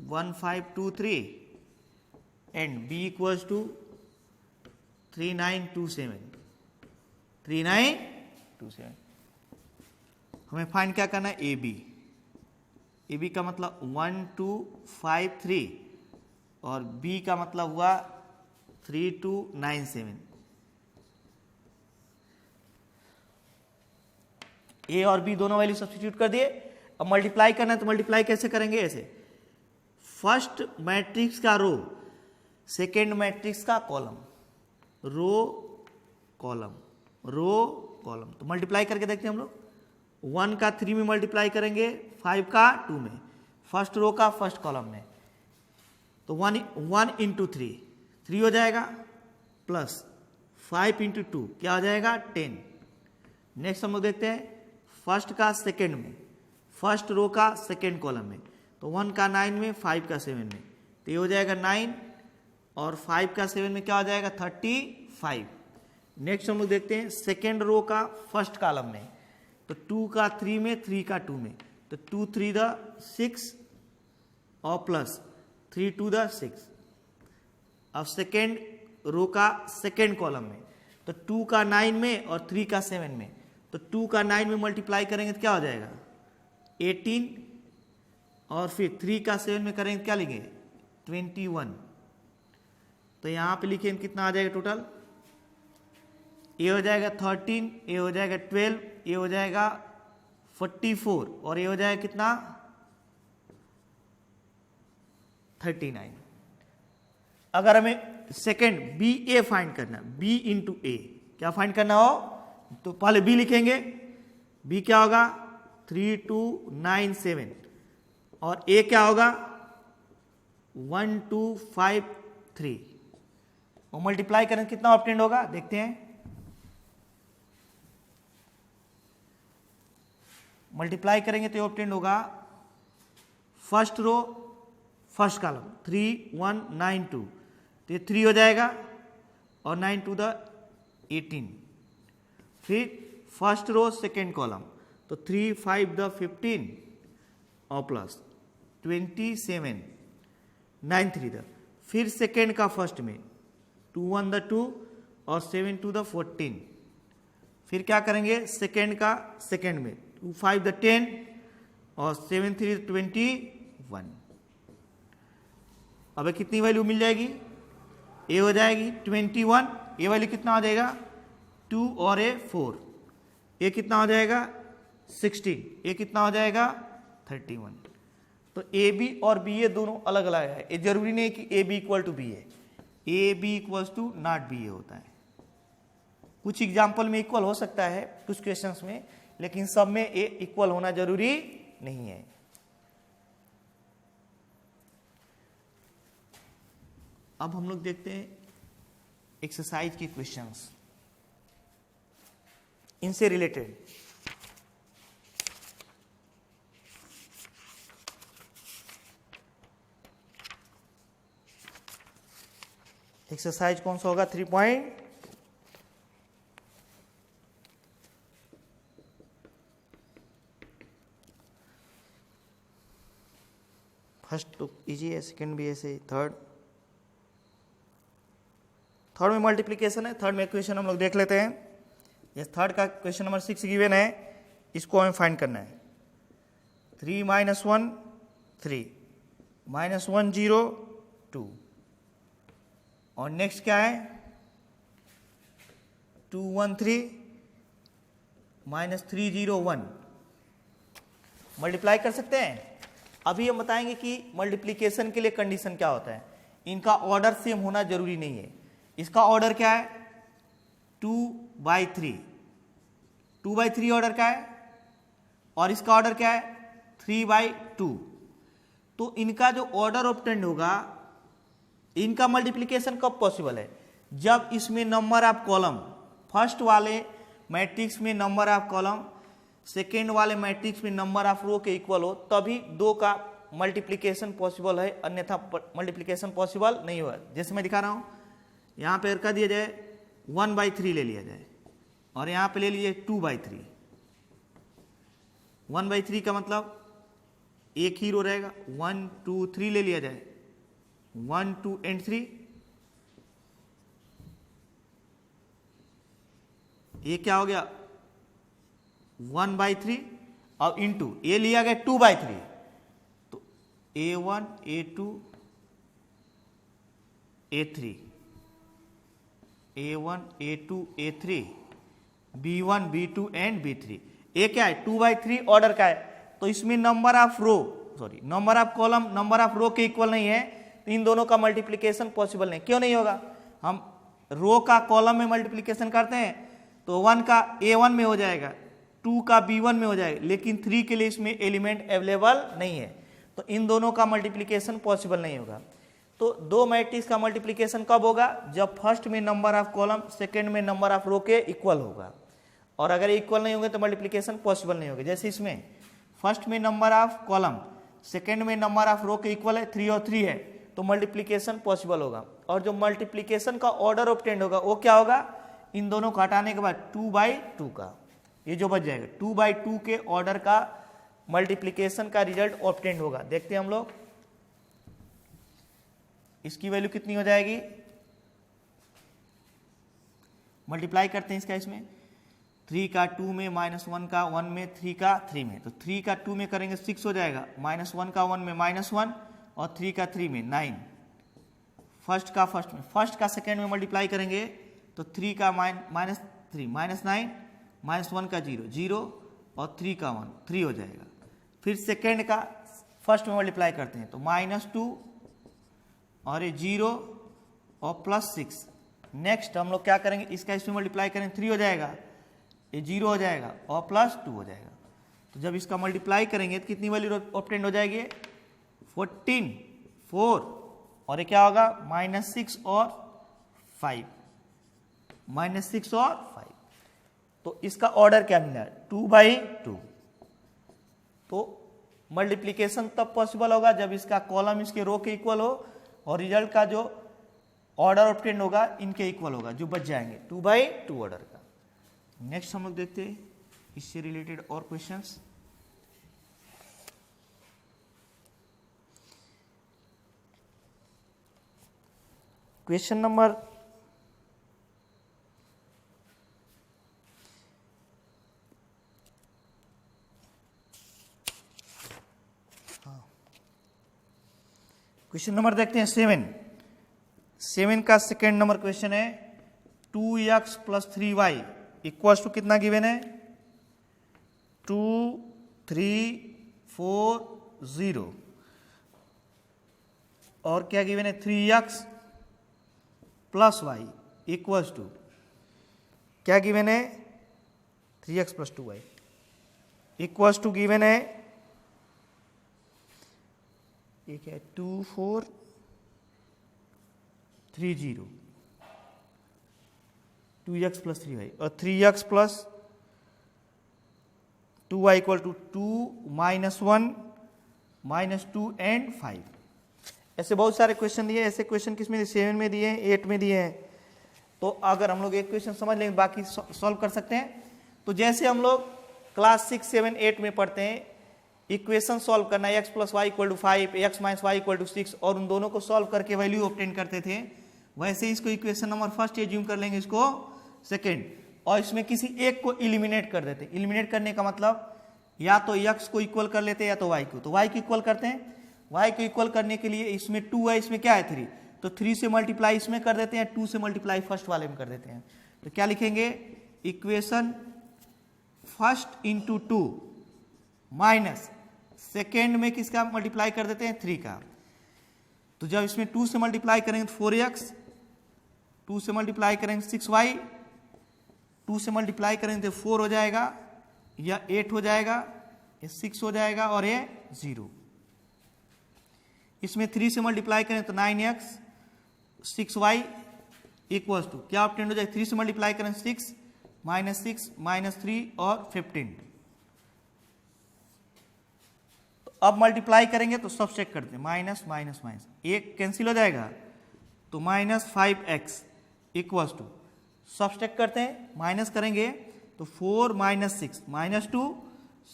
1523 and b equals to 3927। हमें फाइंड क्या करना है? ए बी का मतलब 1253 और b का मतलब हुआ 3297। ए और बी दोनों वैल्यू सब्स्टिट्यूट कर दिए। अब मल्टीप्लाई करना है तो मल्टीप्लाई कैसे करेंगे? ऐसे, फर्स्ट मैट्रिक्स का रो, सेकेंड मैट्रिक्स का column, row column, row column. तो मल्टीप्लाई करके देखते हैं हम लोग। 1 का 3 में मल्टीप्लाई करेंगे, 5 का 2 में, फर्स्ट रो का फर्स्ट कॉलम में। तो 1 इंटू 3 हो जाएगा, प्लस 5 इंटू 2 क्या हो जाएगा? 10। नेक्स्ट हम लोग देखते हैं फर्स्ट का सेकेंड में, फर्स्ट रो का सेकेंड कॉलम में। तो 1 का 9 में, 5 का 7 में, तो ये हो जाएगा 9 और 5 का 7 में क्या हो जाएगा? 35। नेक्स्ट हम लोग देखते हैं सेकेंड रो का फर्स्ट कॉलम में। तो 2 का 3 में, 3 का 2 में, तो 2 3 6 और प्लस 3 2 6। अब सेकेंड रो का सेकेंड कॉलम में, तो 2 का 9 में और 3 का 7 में, तो 2 का 9 में मल्टीप्लाई करेंगे तो क्या हो जाएगा? 18 और फिर 3 का 7 में करेंगे क्या लिखेंगे? 21। तो यहां पे लिखेंगे कितना आ जाएगा टोटल? ये हो जाएगा 13, ये हो जाएगा 12, ये हो जाएगा 44 और ये हो जाएगा कितना? 39। अगर हमें सेकेंड बी ए फाइंड करना, बी इंटू ए क्या फाइंड करना हो तो पहले बी लिखेंगे। बी क्या होगा? 3297 और ए क्या होगा? 1253 और मल्टीप्लाई करें कितना ऑब्टेंड होगा देखते हैं। मल्टीप्लाई करेंगे तो ऑब्टेंड होगा फर्स्ट रो फर्स्ट कॉलम 3192, तो ये 3 हो जाएगा और 9 टू द 18। फिर फर्स्ट रो सेकेंड कॉलम, तो 3 5 द 15 और प्लस 27 9 3 द। फिर सेकेंड का फर्स्ट में 2 1 द 2 और 7 2 द 14। फिर क्या करेंगे सेकेंड का सेकेंड में 2 5 द 10 और 7 3 21। अब कितनी वैल्यू मिल जाएगी? ए हो जाएगी 21, ये वैल्यू कितना हो जाएगा? 2 और ए 4, ये कितना हो जाएगा? 16, ये कितना हो जाएगा? 31। तो ए बी और बी ए दोनों अलग अलग है। ये जरूरी नहीं कि A B equal to B A, A B equals to not B A होता है। कुछ एग्जाम्पल में इक्वल हो सकता है, कुछ क्वेश्चंस में, लेकिन सब में ए इक्वल होना जरूरी नहीं है। अब हम लोग देखते हैं एक्सरसाइज के क्वेश्चंस इनसे रिलेटेड। एक्सरसाइज कौन सा होगा? 3 पॉइंट फर्स्ट तो इजी है, सेकेंड भी ऐसे, थर्ड में मल्टीप्लीकेशन है। थर्ड में क्वेश्चन हम लोग देख लेते हैं। ये थर्ड का क्वेश्चन नंबर 6 गिवन है। इसको हमें फाइंड करना है। 3 - 1 3 -1 0 2 और नेक्स्ट क्या है 2 1 3 -3 0 1 मल्टीप्लाई कर सकते हैं। अभी हम बताएंगे कि मल्टीप्लिकेशन के लिए कंडीशन क्या होता है। इनका ऑर्डर सेम होना जरूरी नहीं है। इसका ऑर्डर क्या है 2/3 2/3 ऑर्डर क्या है और इसका ऑर्डर क्या है 3/2। तो इनका जो ऑर्डर ऑब्टेंड होगा इनका मल्टीप्लिकेशन कब पॉसिबल है जब इसमें नंबर ऑफ कॉलम फर्स्ट वाले मैट्रिक्स में नंबर ऑफ कॉलम सेकेंड वाले मैट्रिक्स में नंबर ऑफ रो के इक्वल हो, तभी दो का मल्टीप्लिकेशन पॉसिबल है, अन्यथा मल्टीप्लिकेशन पॉसिबल नहीं होगा। जैसे मैं दिखा रहा हूं यहां पे कर दिया जाए 1/3 ले लिया जाए और यहां पे ले लीजिए 2/3। 1/3 का मतलब एक ही रो रहेगा 1 2 3 ले लिया जाए 1 2 and 3। ये क्या हो गया 1/3 और इंटू ये लिया गया 2/3 तो A1 A2 A3 A1 A2 A3 B1 B2 and B3। ये क्या है 2/3 ऑर्डर का है तो इसमें number of column number of row के इक्वल नहीं है, तो इन दोनों का मल्टीप्लिकेशन पॉसिबल नहीं। क्यों नहीं होगा, हम रो का कॉलम में मल्टीप्लिकेशन करते हैं तो 1 का A1 में हो जाएगा 2 का B1 में हो जाएगा, लेकिन 3 के लिए इसमें एलिमेंट अवेलेबल नहीं है, तो इन दोनों का मल्टीप्लिकेशन पॉसिबल नहीं होगा। तो दो मैट्रिक्स का मल्टीप्लिकेशन कब होगा जब फर्स्ट में नंबर ऑफ कॉलम सेकंड में नंबर ऑफ रो के इक्वल होगा, और अगर इक्वल नहीं होंगे तो मल्टीप्लिकेशन पॉसिबल नहीं होगा। जैसे इसमें फर्स्ट में नंबर ऑफ कॉलम सेकंड में नंबर ऑफ रो के इक्वल है 3 और 3 है तो मल्टीप्लिकेशन पॉसिबल होगा, और जो मल्टीप्लिकेशन का ऑर्डर ऑब्टेंड होगा वो क्या होगा इन दोनों को हटाने के बाद 2/2 का, ये जो बच जाएगा 2/2 के ऑर्डर का मल्टीप्लिकेशन का रिजल्ट ऑब्टेंड होगा। देखते हैं हम लोग इसकी वैल्यू कितनी हो जाएगी, मल्टीप्लाई करते हैं इसका, इसमें 3 का 2 में -1 का 1 में 3 का 3 में, तो 3 का 2 में करेंगे 6 हो जाएगा, -1 का 1 में -1 और 3 का 3 में 9। फर्स्ट का सेकेंड में मल्टीप्लाई करेंगे तो 3 का -3 -9 -1 का 0 0 और 3 का 1 3 हो जाएगा। फिर सेकेंड का फर्स्ट में मल्टीप्लाई करते हैं तो -2 और ये 0 और +6। नेक्स्ट हम लोग क्या करेंगे इसका इसमें मल्टीप्लाई करेंगे 3 हो जाएगा, ये 0 हो जाएगा और +2 हो जाएगा। तो जब इसका मल्टीप्लाई करेंगे तो कितनी वैल्यू ऑब्टेंड हो जाएगी 14 4 और ये क्या होगा -6 और 5 -6 और 5। तो इसका ऑर्डर क्या मिला 2/2। तो मल्टीप्लिकेशन तब पॉसिबल होगा जब इसका कॉलम इसके रो के इक्वल हो और रिजल्ट का जो ऑर्डर ऑब्टेंड होगा इनके इक्वल होगा, जो बच जाएंगे 2/2 ऑर्डर का। नेक्स्ट हम लोग देखते हैं इससे रिलेटेड और क्वेश्चंस। क्वेश्चन नंबर 7 देखते हैं 7 का सेकेंड नंबर क्वेश्चन है 2x + 3y इक्वल्स टू कितना गिवन है 2 3 4 0 और क्या गिवन है 3x + y इक्वल्स टू क्या गिवन है 3x + 2y equals to given है ये क्या है 2 4 3 0 2x + 3y और 3x + 2y = 2 -1 -2 एंड 5। ऐसे बहुत सारे क्वेश्चन दिए, ऐसे क्वेश्चन किसमें 7 में दिए हैं 8 में दिए हैं। तो अगर हम लोग एक क्वेश्चन समझ लेंगे बाकी सॉल्व कर सकते हैं। तो जैसे हम लोग क्लास 6 7 8 में पढ़ते हैं इक्वेशन सॉल्व करना x + y = 5 x - y = 6 और उन दोनों को सॉल्व करके वैल्यू ऑब्टेन करते थे, वैसे इसको इक्वेशन नंबर फर्स्ट एज्यूम कर लेंगे, इसको सेकेंड। और इसमें किसी एक को इलिमिनेट कर देते। इलिमिनेट करने का मतलब या तो x को इक्वल कर लेते हैं या तो y को। तो y को इक्वल करते हैं। y को इक्वल करने के लिए इसमें 2 है, इसमें क्या है 3, तो 3 से मल्टीप्लाई इसमें कर देते हैं, 2 से मल्टीप्लाई फर्स्ट वाले में कर देते हैं। तो क्या लिखेंगे, equation first into 2 minus second में किसका मल्टीप्लाई कर देते हैं, 3 का। तो जब इसमें 2 से मल्टीप्लाई करेंगे तो 4x, 2 से मल्टीप्लाई करेंगे 6y, 2 से मल्टीप्लाई करेंगे तो 4 हो जाएगा, या 8 हो जाएगा, ये 6 हो जाएगा और ये 0। इसमें 3 से मल्टीप्लाई करें तो 9x 6y इक्वल्स टू क्या ऑब्टेन हो जाएगा, 3 से मल्टीप्लाई करें 6 माइनस 3 और 15। तो अब मल्टीप्लाई करेंगे तो सब चेक करते हैं, माइनस माइनस माइनस, एक कैंसिल हो जाएगा तो -5x इक्वल्स टू सब चेक करते हैं, माइनस करेंगे तो 4 minus 6 minus 2,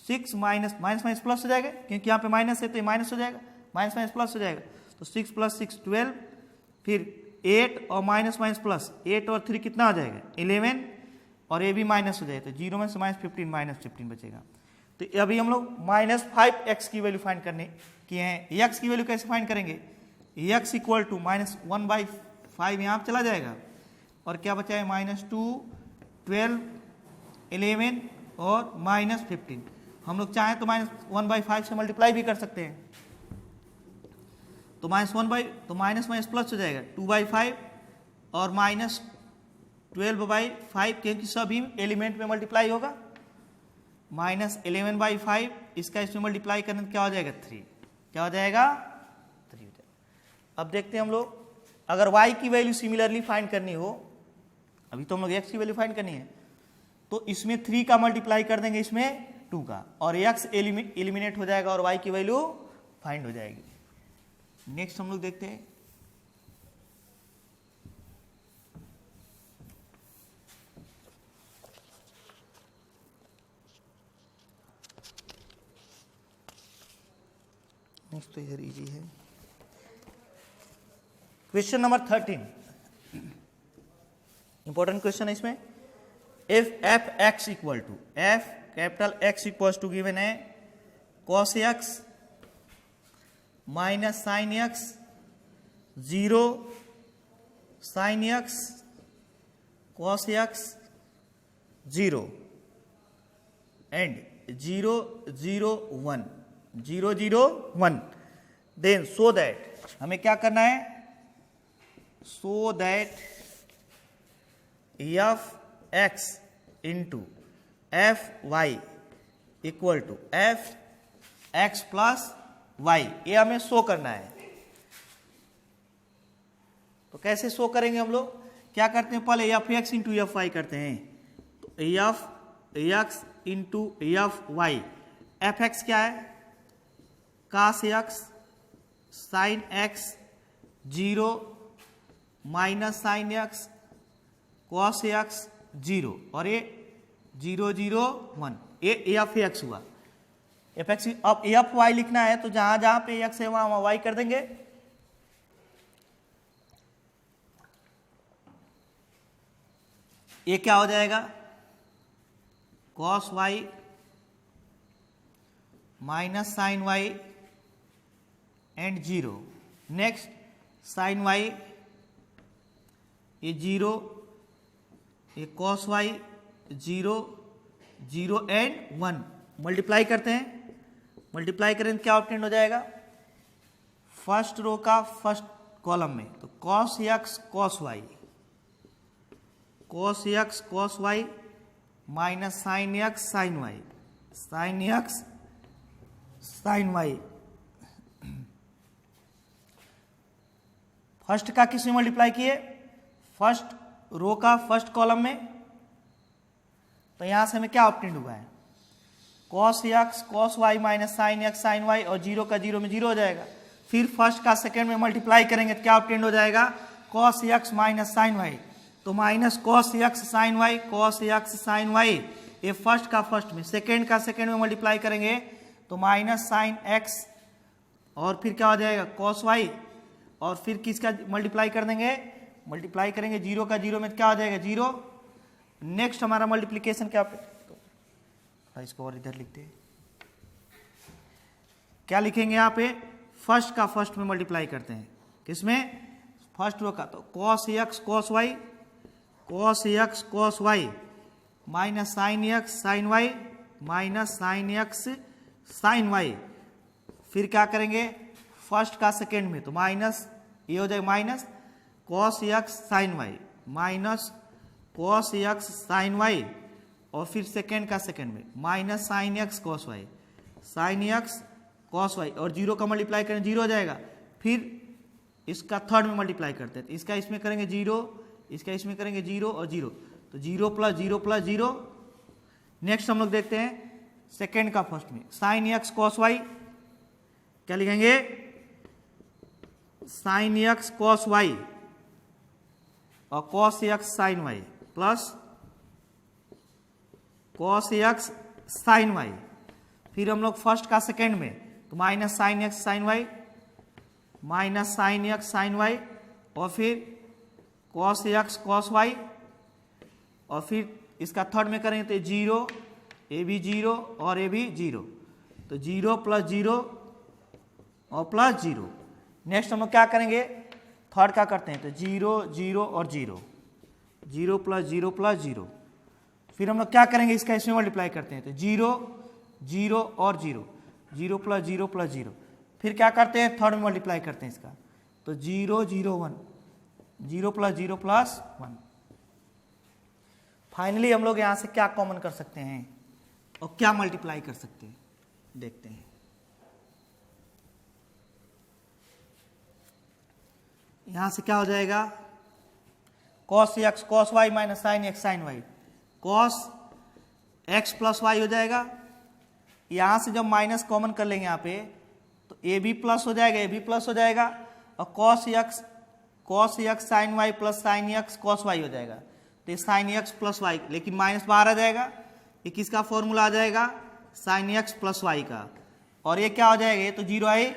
6 minus minus plus हो जाएगा, क्योंकि यहाँ पे माइनस है तो ये माइनस हो जाएगा, माइनस प्लस हो जाएगा। तो 6 + 6 12, फिर 8 और माइनस प्लस 8 और 3 कितना हो जाएगा 11, और ये भी माइनस हो जाएगा, तो 0 में से -15 बचेगा। तो अभी हम लोग -5x की वैल्यू फाइंड करने किए हैं। x की वैल्यू कैसे फाइंड करेंगे, x इक्वल टू -1/5 यहाँ चला जाएगा, और क्या बचा है -2 12 11 और -15। हम लोग चाहें तो -1/5 से मल्टीप्लाई भी कर सकते हैं, तो माइनस प्लस हो जाएगा 2/5 और -12/5, क्योंकि सभी एलिमेंट में मल्टीप्लाई होगा, -11/5, इसका इसमें मल्टीप्लाई करने क्या हो जाएगा 3, क्या हो जाएगा 3 हो जाएगा। अब देखते हैं हम लोग, अगर y की वैल्यू सिमिलरली फाइंड करनी हो, अभी तो हम लोग x की वैल्यू फाइंड करनी है, तो इसमें 3 का मल्टीप्लाई कर देंगे इसमें 2 का, और x एलिमिनेट हो जाएगा और y की वैल्यू फाइंड हो जाएगी। नेक्स्ट हम लोग देखते हैं, नेक्स्ट तो इधर इजी है, क्वेश्चन नंबर 13, इंपॉर्टेंट क्वेश्चन है इसमें। If f(x) equal to f capital X equals to given है cos x minus sine x 0 sine x cos x 0 and 0 0 1 0 0 1, then so that, हमें क्या करना है, so that f(x) into f(y) equal to f(x) plus y, ये हमें show करना है। तो कैसे शो करेंगे हम लोग, क्या करते हैं, पहले f(x) इंटू f(y) करते हैं, तो f(x) इंटू f(y), f(x) क्या है, cos x sin x 0 minus sine x cos x 0, और ये 0 0 1, ये f(x) हुआ। f(x) अब f(y) लिखना है, तो जहां जहां पे x है वहां y कर देंगे। ये क्या हो जाएगा, cos y minus sine y and 0, next sine y, ये 0, ये cos y 0 0 एंड 1, मल्टीप्लाई करते हैं, मल्टीप्लाई करें तो क्या ऑब्टेन हो जाएगा, फर्स्ट रो का फर्स्ट कॉलम में, तो cos x cos y, cos x cos y minus sine x sine y, sine x sine y, first का किस में मल्टीप्लाई किए, फर्स्ट रो का फर्स्ट कॉलम में, तो यहां से हमें क्या ऑब्टेन हुआ है, cos x cos y minus sine x sine y, और 0 का 0 में 0 हो जाएगा। फिर फर्स्ट का सेकेंड में मल्टीप्लाई करेंगे तो क्या ऑब्टेन हो जाएगा, cos x minus sine y, तो minus cos x sine y cos x sine y, ये फर्स्ट का फर्स्ट में, सेकेंड का सेकेंड में मल्टीप्लाई करेंगे तो माइनस साइन x, और फिर क्या हो जाएगा cos y, और फिर किसका मल्टीप्लाई कर देंगे, मल्टीप्लाई करेंगे 0 का 0 में क्या हो जाएगा 0, नेक्स्ट हमारा मल्टीप्लीकेशन क्या पे, तो इसको और इधर लिखते हैं, क्या लिखेंगे यहाँ पे, फर्स्ट का फर्स्ट में मल्टीप्लाई करते हैं, किसमें, फर्स्ट रो का, तो cos x cos y, cos x cos y minus sine x sine y minus sine x sine y, फिर क्या करेंगे फर्स्ट का सेकेंड में, तो माइनस, ये हो जाएगा minus cos x sine y minus cos x sine y, और फिर सेकेंड का सेकेंड में minus sine x cos y sine x cos y, और जीरो का मल्टीप्लाई करें जीरो हो जाएगा, फिर इसका थर्ड में मल्टीप्लाई करते हैं, तो इसका इसमें करेंगे जीरो, इसका इसमें करेंगे जीरो और जीरो, तो zero plus zero plus zero. Next हम लोग देखते हैं सेकेंड का फर्स्ट में, साइन एक्स कॉस वाई, क्या लिखेंगे, साइन एक्स कॉस वाई और cos x sine y plus cos x sine y, फिर हम लोग फर्स्ट का सेकेंड में, तो minus sine x sine y minus sine x sine y, और फिर कॉस एक्स कॉस वाई, और फिर इसका थर्ड में करेंगे तो जीरो, ए भी जीरो और ए भी जीरो, तो जीरो प्लस जीरो और प्लस जीरो। नेक्स्ट हम लोग क्या करेंगे, थर्ड का करते हैं, तो जीरो जीरो और जीरो, जीरो प्लस जीरो, फिर हम लोग क्या करेंगे इसका इसमें मल्टीप्लाई करते हैं, तो जीरो जीरो और जीरो, जीरो प्लस जीरो, फिर क्या करते हैं थर्ड में मल्टीप्लाई करते हैं इसका, तो zero zero one, zero plus one. Finally हम लोग यहां से क्या कॉमन कर सकते हैं और क्या मल्टीप्लाई कर सकते हैं, देखते हैं। यहां से क्या हो जाएगा, cos x cos y minus sine x sine y, cos x plus y हो जाएगा। यहां से जब माइनस कॉमन कर लेंगे यहाँ पे, तो ए भी प्लस हो जाएगा, ए भी प्लस हो जाएगा, और cos x sine y plus sine x cos y हो जाएगा, तो साइन एक्स प्लस वाई, लेकिन माइनस बाहर आ जाएगा, ये किसका फॉर्मूला आ जाएगा, साइन एक्स प्लस वाई का, और ये क्या हो जाएगा, ये तो जीरो आई,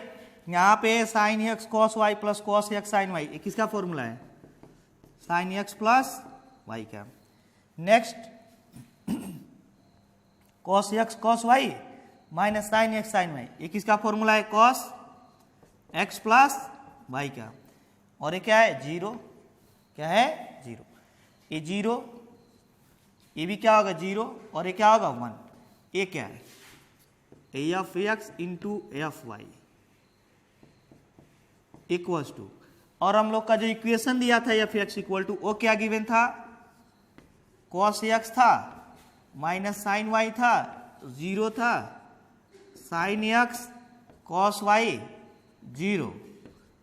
यहाँ पे sine x cos y plus cos x sine y, ये किसका फॉर्मूला है, साइन एक्स प्लस वाई का। Next cos x cos y minus sine x sine y, ये किसका फॉर्मूला है, कॉस एक्स प्लस वाई का, और ये क्या है जीरो, क्या है जीरो, ये जीरो, ये भी क्या होगा जीरो, और ये क्या होगा वन, ये क्या है f x into f y equals to, और हम लोग का जो इक्वेशन दिया था एफ एक्स इक्वल टू, वो क्या गिवन था, कॉस एक्स था माइनस साइन वाई था, तो जीरो था, sine x cos y zero,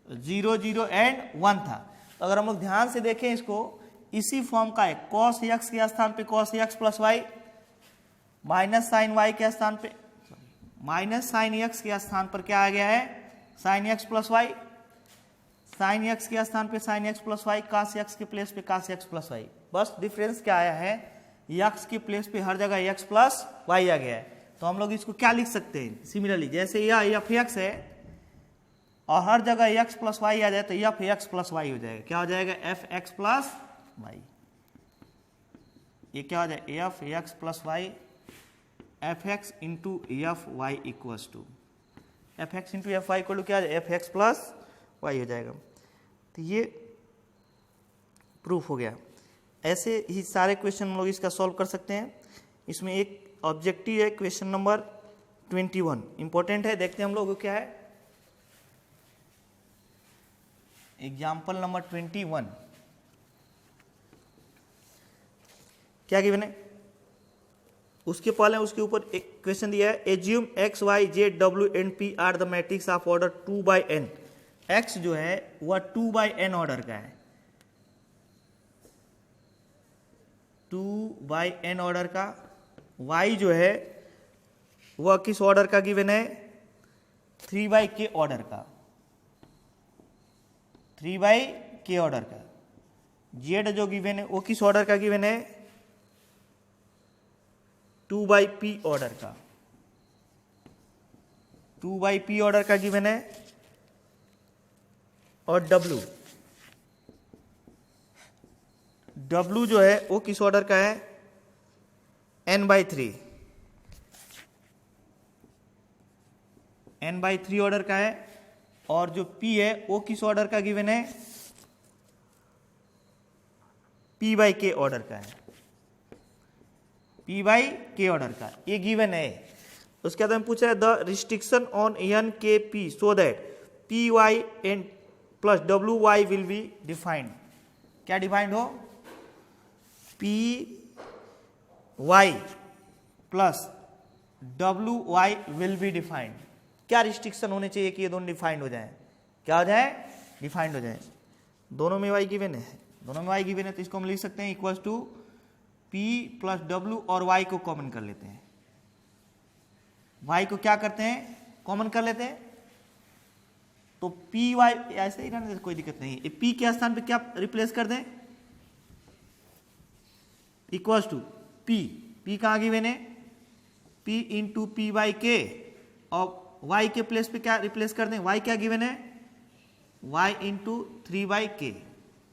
zero zero and one था। तो अगर हम लोग ध्यान से देखें इसको, इसी फॉर्म का है, कॉस एक्स के स्थान पे cos x plus y, minus sine y के स्थान पे माइनस साइन एक्स के स्थान पर क्या आ गया है, sine x plus y, sine x के स्थान पे sine x plus y, cos x के प्लेस पे कास एक्स प्लस वाई। बस डिफरेंस क्या आया है, एक्स के प्लेस पे हर जगह एक्स प्लस वाई आ गया है, तो हम लोग इसको क्या लिख सकते हैं, सिमिलरली जैसे यह एफ एक्स है और हर जगह एक्स प्लस वाई आ जाए, तो एफ एक्स प्लस वाई हो जाएगा, क्या हो जाएगा, एफ एक्स प्लस वाई, ये क्या हो जाएगा, f x plus y, f x into f y equals to, f x into f y equal to क्या, एफ एक्स प्लस वाई हो जाएगा। तो ये प्रूफ हो गया। ऐसे ही सारे क्वेश्चन हम लोग इसका सॉल्व कर सकते हैं। इसमें एक ऑब्जेक्टिव है क्वेश्चन नंबर 21, इंपॉर्टेंट है, देखते हैं हम लोग क्या है। एग्जाम्पल नंबर 21 क्या गिवन है, उसके पहले उसके ऊपर एक क्वेश्चन दिया है, एज्यूम एक्स वाई जेड डब्ल्यू and p are the matrix of order 2/n। एक्स जो है वह 2/n ऑर्डर का है, 2/n ऑर्डर का। वाई जो है वह किस ऑर्डर का गिवन है, 3/k ऑर्डर का, 3/k ऑर्डर का। जेड जो गिवन है वो किस ऑर्डर का गिवन है, 2/p ऑर्डर का, 2/p ऑर्डर का गिवन है। और डब्ल्यू जो है वो किस ऑर्डर का है, n/3 n/3 ऑर्डर का है, और जो p है वो किस ऑर्डर का गिवन है, p/k ऑर्डर का है, p/k ऑर्डर का ये गिवन है। उसके बाद हम पूछ रहे हैं the restriction on n k p so that p y and plus w y will be defined. क्या डिफाइंड हो, p y plus w y will be defined. क्या रिस्ट्रिक्शन होने चाहिए कि ये दोनों डिफाइंड हो जाए, क्या हो जाए, डिफाइंड हो जाए। दोनों में y गिवन है, दोनों में y गिवन है, तो इसको हम लिख सकते हैं equals to p plus w और y को कॉमन कर लेते हैं। y को क्या करते हैं, कॉमन कर लेते हैं, तो पी वाई ऐसे ही रहने, कोई दिक्कत नहीं। ये p के स्थान पे क्या रिप्लेस कर दें, इक्वल्स टू p कहाँ गिवन है, p इंटू p/k, और y के प्लेस पे क्या रिप्लेस कर दें, y क्या गिवन है, y इंटू 3/k,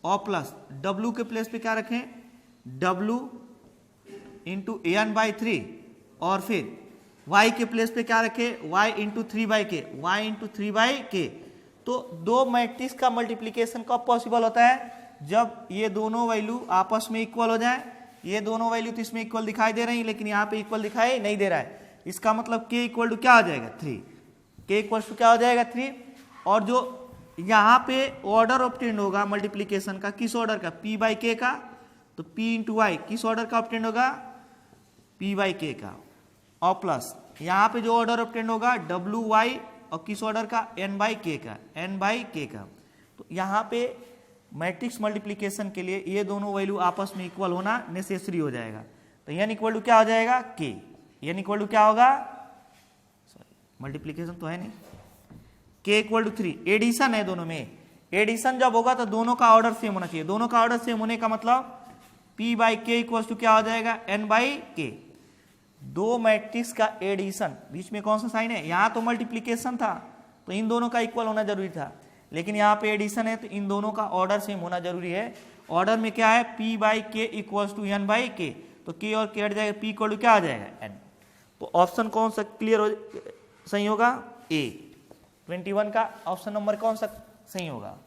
और प्लस w के प्लेस पे क्या रखें, w इंटू n/3, और फिर y के प्लेस पे क्या रखें, y into 3/k, y into 3/k। तो दो मैट्रिक्स का मल्टीप्लीकेशन कब पॉसिबल होता है, जब ये दोनों वैल्यू आपस में इक्वल हो जाए। ये दोनों वैल्यू तो इसमें इक्वल दिखाई दे रही है, लेकिन यहाँ पे इक्वल दिखाई नहीं दे रहा है। इसका मतलब k इक्वल टू क्या हो जाएगा, 3, k इक्वल टू क्या हो जाएगा, 3। और जो यहाँ पे ऑर्डर ऑब्टेंड होगा मल्टीप्लीकेशन का, किस ऑर्डर का, p/k का, तो p इंटू वाई किस ऑर्डर का ऑब्टेंड होगा, p/k का, और प्लस यहाँ पे जो ऑर्डर ऑब्टेंड होगा w/y, और किस ऑर्डर का, n/k का, n/k का। तो यहाँ पे मैट्रिक्स मल्टीप्लीकेशन के लिए ये दोनों वैल्यू आपस में इक्वल होना नेसेसरी हो जाएगा। तो n इक्वल टू क्या हो जाएगा, k, n इक्वल टू क्या होगा, सॉरी मल्टीप्लीकेशन तो है नहीं, k इक्वल टू 3, एडिशन है दोनों में। एडिशन जब होगा तो दोनों का ऑर्डर सेम होना चाहिए, दोनों का ऑर्डर सेम होने का मतलब p/k इक्वल टू क्या हो जाएगा, n/k। दो मैट्रिक्स का एडिशन, बीच में कौन सा साइन है, यहाँ तो मल्टीप्लीकेशन था तो इन दोनों का इक्वल होना जरूरी था, लेकिन यहाँ पे एडिशन है तो इन दोनों का ऑर्डर सेम होना जरूरी है। ऑर्डर में क्या है, p/k इक्वल्स टू n/k, तो k और k हट जाएगा, p इक्वल टू क्या आ जाएगा, n। तो ऑप्शन कौन सा क्लियर हो, सही होगा, A। 21 का ऑप्शन नंबर कौन सा सही होगा।